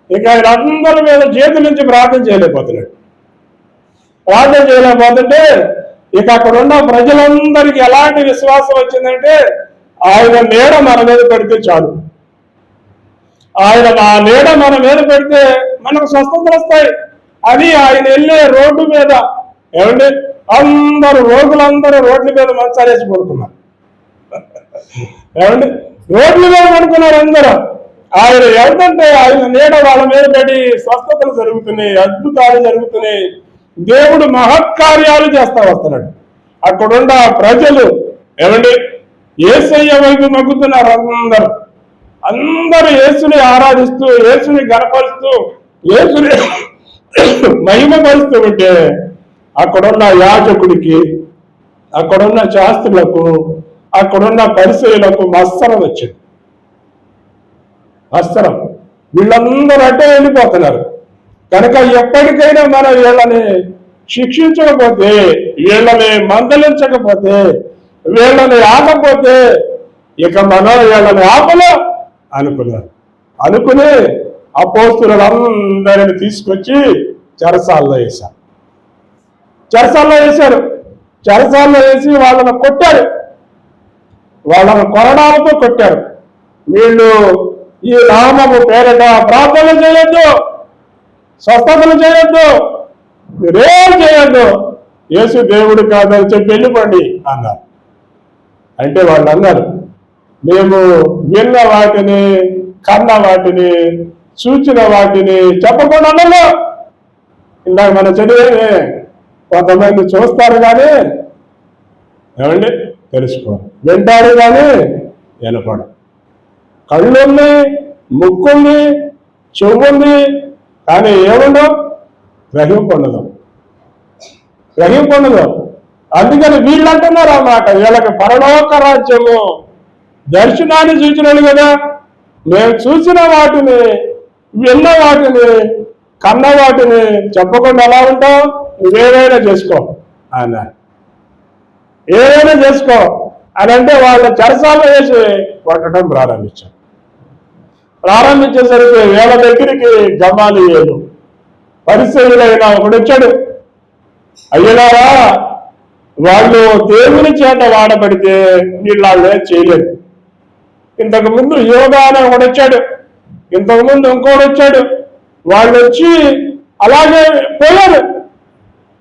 ఇక ఆయన అందరి మీద చేతుల నుంచి ప్రార్థన చేయలేకపోతున్నాడు. ప్రార్థన చేయలేకపోతుంటే ఇక అక్కడ ఉన్న ప్రజలందరికీ ఎలాంటి విశ్వాసం వచ్చిందంటే ఆయన నీడ మన మీద పెడితే చాలు, ఆయన ఆ నీడ మన మీద పెడితే మనకు స్వస్థతలు వస్తాయి అని ఆయన వెళ్ళే రోడ్డు మీద ఏమండి అందరూ రోగులందరూ రోడ్ల మీద మంచాలేసి పడుకున్నారు. ఏమండి రోడ్ల మీద పడుకున్నారు అందరూ. ఆయన ఎంతంటే ఆయన నీడ వాళ్ళ మీద పెట్టి స్వస్థతలు జరుగుతున్నాయి, అద్భుతాలు జరుగుతున్నాయి, దేవుడు మహత్కార్యాలు చేస్తా వస్తున్నాడు. అక్కడున్న ప్రజలు ఏమండి యేసయ్య వైపు మగ్గుతున్నారు. అందరూ యేసుని ఆరాధిస్తూ, యేసుని గణపరుస్తూ, యేసుని మహిమపరుస్తూ ఉంటే అక్కడున్న యాజకుడికి, అక్కడున్న శాస్త్రులకు, అక్కడున్న పరిసయులకు మత్సరం వచ్చింది. మత్సరం. వీళ్ళందరూ అట్టే వెళ్ళిపోతున్నారు. కనుక ఎప్పటికైనా మనం వీళ్ళని శిక్షించకపోతే, వీళ్ళని మందలించకపోతే, వీళ్ళని ఆపకపోతే ఇక మనం వీళ్ళని ఆపలేం అనుకుని అపోస్తులందరిని తీసుకొచ్చి చెరసాల్లో వేశారు. చెరసాల్లో వేసి వాళ్ళని కొట్టారు. వాళ్ళని కొరడాలతో కొట్టారు. వీళ్ళు ఈ నామము పేరట ప్రార్థనలు చేయొద్దు, స్వస్థతలు చేయొద్దు, మీరేం చేయొద్దు, యేసు దేవుడు కాదని చెప్పి వెళ్ళిపోండి అన్నారు. అంటే వాళ్ళు అన్నారు, మేము విన్న వాటిని, కన్న వాటిని, చూచిన వాటిని చెప్పకుండా అన్నాము. ఇందాక మనం చదివే కొంతమంది చూస్తారు కానీ ఏమండి తెలుసుకోరు, వింటారు కానీ వినపడు. కళ్ళుంది, ముక్కుంది, చెవుంది, కానీ ఏముండవు, గ్రహింపండదు. అందుకని వీళ్ళు అంటున్నారు అన్నమాట, వీళ్ళకి పరలోక రాజ్యము దర్శనాన్ని చూసినాడు కదా, మేము చూసిన వాటిని, విన్న వాటిని, కన్న వాటిని చెప్పకుండా ఎలా ఉంటావు, నువ్వేమైనా చేసుకో అన్నారు. ఏమైనా చేసుకో అని అంటే వాళ్ళ చెరసాలు వేసి కొట్టడం ప్రారంభించేసరికి వీళ్ళ దగ్గరికి గమాలీయేలు పరిసయ్యులైన ఒకడు వచ్చాడు. అయ్యలారా, వాళ్ళు దేవుని చేత వాడబడితే వీళ్ళే చేయలేదు. ఇంతకుముందు యోగా అనే ఒకడు వచ్చాడు, ఇంతకుముందు ఇంకోటి వచ్చాడు. వాళ్ళు వచ్చి అలాగే పోయారు,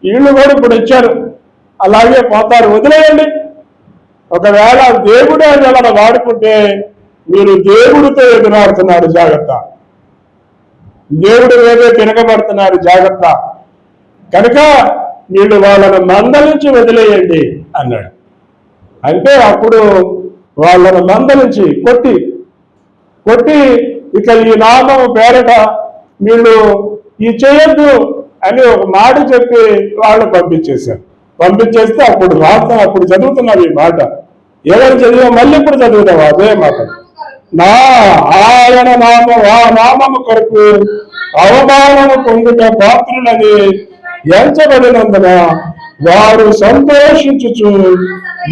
వీళ్ళు కూడా ఇప్పుడు వచ్చారు, అలాగే పోతారు, వదిలేయండి. ఒకవేళ దేవుడే వీళ్ళని వాడుకుంటే మీరు దేవుడితో ఎదురాడుతున్నారు, జాగ్రత్త. దేవుడి మీదే తిరగబడుతున్నారు, జాగ్రత్త. కనుక వీళ్ళు వాళ్ళను మందలించి వదిలేయండి అన్నాడు. అంటే అప్పుడు వాళ్ళను మందలించి కొట్టి ఇక ఈ నామము పేరట వీళ్ళు ఈ చేయొద్దు అని ఒక మాట చెప్పి వాళ్ళు పంపించేశారు. పంపించేస్తే అప్పుడు చదువుతున్నావు ఈ మాట. ఎవరు చదివా మళ్ళీ ఇప్పుడు చదువుతావు అదే మాట. ఆయన నామము కొరకు అవమానము పొందుట పాత్రులని ఎంచబడినందున వారు సంతోషించుచు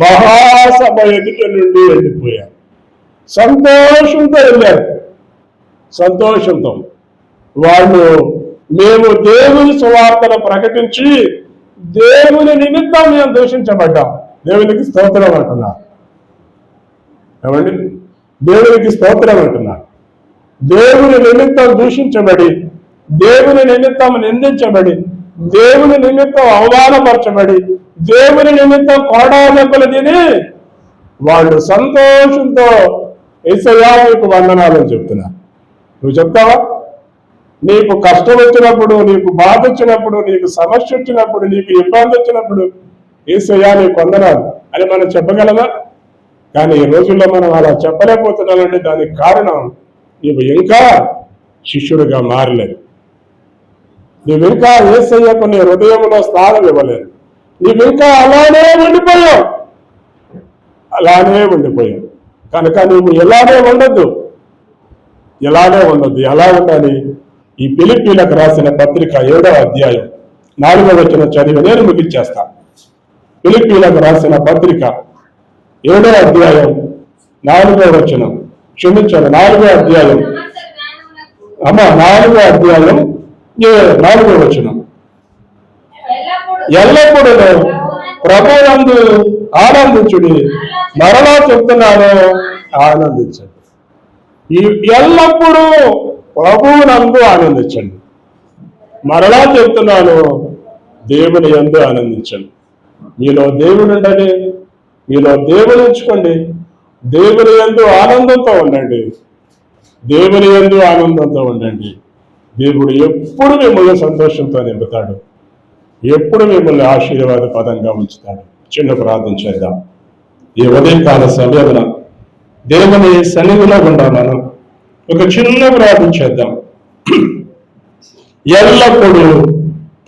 మహాసభ ఎదుట నుండి వెళ్ళిపోయారు. సంతోషంతో వెళ్ళారు. సంతోషంతో వాళ్ళు మేము దేవుని సువార్తను ప్రకటించి దేవుని నిమిత్తం మేము దూషించబడ్డాం. దేవునికి స్తోత్రం అంటున్నారు. ఏమండి, దేవునికి స్తోత్రం అంటున్నారు. దేవుని నిమిత్తం దూషించబడి, దేవుని నిమిత్తం నిందించబడి, దేవుని నిమిత్తం అవమానపరచబడి, దేవుని నిమిత్తం కోడాదెబ్బలు తిని వాళ్ళు సంతోషంతో యేసయ్యా నీకు వందనాలని చెప్తున్నారు. నువ్వు చెప్తావా? నీకు కష్టం వచ్చినప్పుడు, నీకు బాధ వచ్చినప్పుడు, నీకు సమస్య వచ్చినప్పుడు, నీకు ఇబ్బంది వచ్చినప్పుడు యేసయ్యా నీకు వందనాలు అని మనం చెప్పగలమా? కానీ ఈ రోజుల్లో మనం అలా చెప్పలేకపోతున్నామంటే దానికి కారణం నీవు ఇంకా శిష్యుడిగా మారలేదు. నీవు ఇంకా యేసయ్యకు నీ హృదయంలో స్థానం ఇవ్వలేదు. నీవు ఇంకా అలానే ఉండిపోయావు. కనుక నువ్వు ఇలానే ఉండద్దు. ఎలా ఉండాలి? ఈ ఫిలిప్పీలకు రాసిన పత్రిక 7వ అధ్యాయం 4వ వచనం చదివి నేను ముగించేస్తాను. ఫిలిప్పీలకు రాసిన పత్రిక 7వ అధ్యాయం 4వ వచనం, క్షమించాను 4వ అధ్యాయం 4వ అధ్యాయం 4వ వచనం. ఎల్లప్పుడూ ప్రభువునందు ఆనందించుడి, మరలా చెప్తున్నాను ఆనందించండి. ఎల్లప్పుడూ ప్రభువునందు ఆనందించండి. మరలా చెప్తున్నాను దేవుని యందు ఆనందించండి. మీలో దేవుడు ఉండండి, మీలో దేవుని ఉంచుకోండి, దేవుని యందు ఆనందంతో ఉండండి. దేవుడు ఎప్పుడు మిమ్మల్ని సంతోషంతో నింపుతాడు, ఎప్పుడు మిమ్మల్ని ఆశీర్వాద పదంగా ఉంచుతాడు. చిన్న ప్రార్థన చేద్దాం. ఈ ఉదయకాల సమయమున దేవుని సన్నిధిలో గుండా మనం ఒక చిన్న ప్రార్థన చేద్దాం. ఎల్లప్పుడూ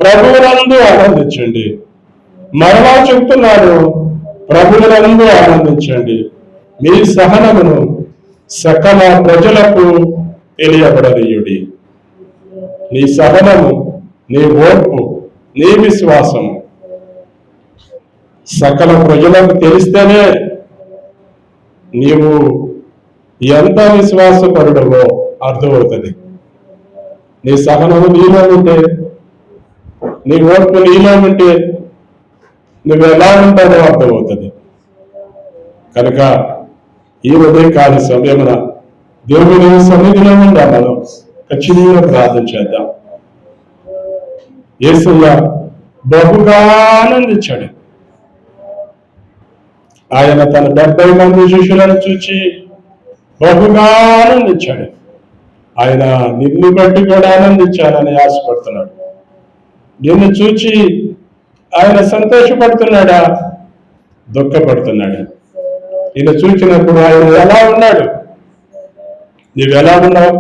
ప్రభువునందు ఆనందించండి. మరలా చెప్తున్నాను, ప్రభువునందు ఆనందించండి. మీ సహనమును సకల ప్రజలకు తెలియబడనీయుడి. నీ సహనము, నీ ఓర్పు, నీ విశ్వాసము సకల ప్రజలకు తెలిస్తేనే నీవు ఎంత విశ్వాసపరుడవో అర్థమవుతుంది. నీ సహనము నీలో ఉంటే, నీ ఓర్పు నీలో ఉంటే నువ్వు ఎలా ఉంటావో అర్థమవుతుంది. కనుక ఈ ఉదయకాల సమయమున దేవుని సన్నిధిలో ఉండా మనం ఖచ్చితంగా ప్రార్థన చేద్దాం. యేసయ్య బహుగా ఆనందించాడు. ఆయన తన 70 మంది శిష్యులను చూచి బహుగా ఆనందించాడు. ఆయన నిన్ను బట్టి కూడా ఆనందించాలని ఆశపడుతున్నాడు. నిన్ను చూచి ఆయన సంతోషపడుతున్నాడా, దుఃఖపడుతున్నాడు? నిన్ను చూచినప్పుడు ఆయన ఎలా ఉన్నాడు? నీవెలా ఉన్నావు?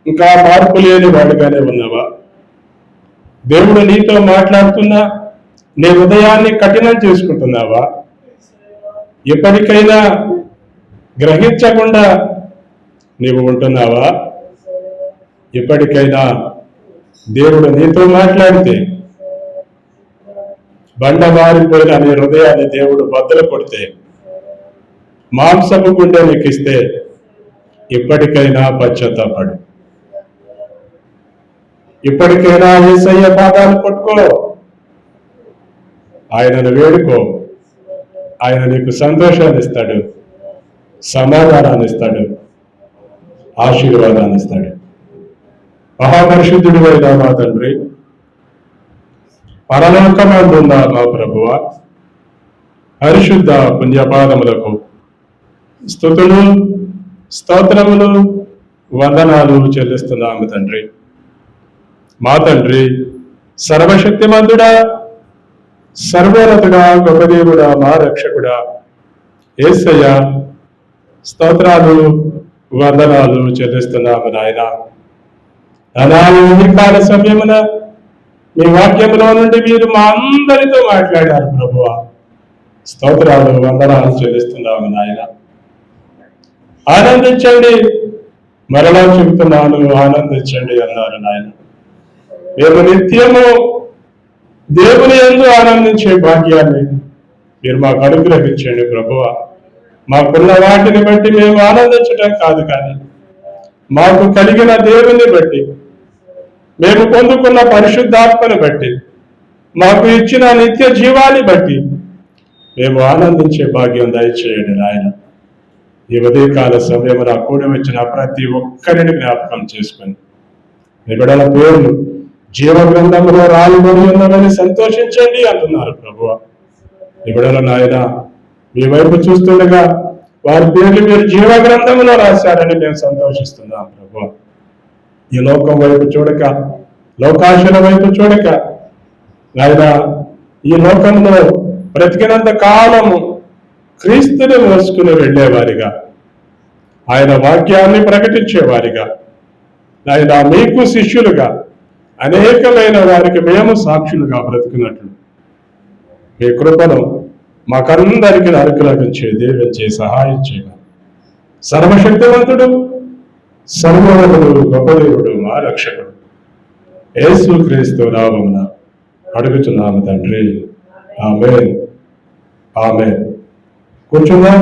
ఇంకా మార్పు లేని వాడుగానే ఉన్నావా? దేవుడు నీతో మాట్లాడుతున్నా నీ హృదయాన్ని కఠినం చేసుకుంటున్నావా? ఎప్పటికైనా గ్రహించకుండా నీవు ఉంటున్నావా? ఎప్పటికైనా దేవుడు నీతో మాట్లాడితే బండబారిపోయిన నీ హృదయాన్ని దేవుడు బద్దలు కొడితే మాంసపు గుండె నీకిస్తే ఇప్పటికైనా పశ్చాత్తాపడు. ఇప్పటికైనా యేసయ్య పాదాలు పట్టుకో, ఆయనను వేడుకో. ఆయన నీకు సంతోషాన్ని ఇస్తాడు, సమాధానాన్ని ఇస్తాడు, ఆశీర్వాదాన్ని ఇస్తాడు. మహాపరిశుద్ధుడు అయిన మా తండ్రి, పరలోకమందున్న మా ప్రభువ, పరిశుద్ధ పుణ్యపాదములకు స్తుతులు స్తోత్రములు వందనాలు చెల్లిస్తున్నాము తండ్రి. మా తండ్రి, సర్వశక్తిమంతుడా, సర్వోన్నతుడా, గొప్ప దేవుడా, మా రక్షకుడా, యేసయ్య స్తోత్రాలు వందనాలు చెల్లిస్తున్నాము నాయన. ఈ కాల సమయమున మీ వాక్యంలో నుండి మీరు మా అందరితో మాట్లాడారు ప్రభువా. స్తోత్రాలు వందనాలు చెల్లిస్తున్నాము నాయన. ఆనందించండి, మరలా చెబుతున్నాను, ఆనందించండి అన్నారు నాయన. మేము నిత్యము దేవుని యందు ఆనందించే భాగ్యాన్ని మీరు మాకు అనుగ్రహించండి ప్రభువా. మాకున్న వాటిని బట్టి మేము ఆనందించటం కాదు, కానీ మాకు కలిగిన దేవుని బట్టి, మేము పొందుకున్న పరిశుద్ధాత్మని బట్టి, మాకు ఇచ్చిన నిత్య జీవాన్ని బట్టి మేము ఆనందించే భాగ్యం దయచేయండి నాయన. ఈ ఉదయకాల సమయమున కూడి వచ్చిన ప్రతి ఒక్కరిని జ్ఞాపకం చేసుకొని మీ బిడ్డల పేర్లు జీవ గ్రంథంలో రాయబడి ఉన్నదని సంతోషించండి అంటున్నారు ప్రభువ. మీ బిడ్డల నాయన మీ వైపు చూస్తుండగా వారి పేర్లు మీరు జీవ గ్రంథంలో రాశారని మేము సంతోషిస్తున్నాం ప్రభువ. ఈ లోకం వైపు చూడక, లోకాశల వైపు చూడక నాయన, ఈ లోకంలో బ్రతికినంత కాలము క్రీస్తుని మోసుకుని వెళ్ళేవారిగా, ఆయన వాక్యాన్ని ప్రకటించేవారిగా, ఆయన మీకు శిష్యులుగా అనేకమైన వారికి మేము సాక్షులుగా బ్రతికినట్లు మీ కృపను మాకందరికి అనుగ్రహించే దేవుంచే సహాయం చేయగా, సర్వశక్తివంతుడు, సర్వోన్నతుడు, గొప్ప దేవుడు, మా రక్షకుడు యేసు క్రీస్తు నామమున అడుగుతున్నాము తండ్రి. ఆమేన్. ఆమేన్. కూర్చుందాం.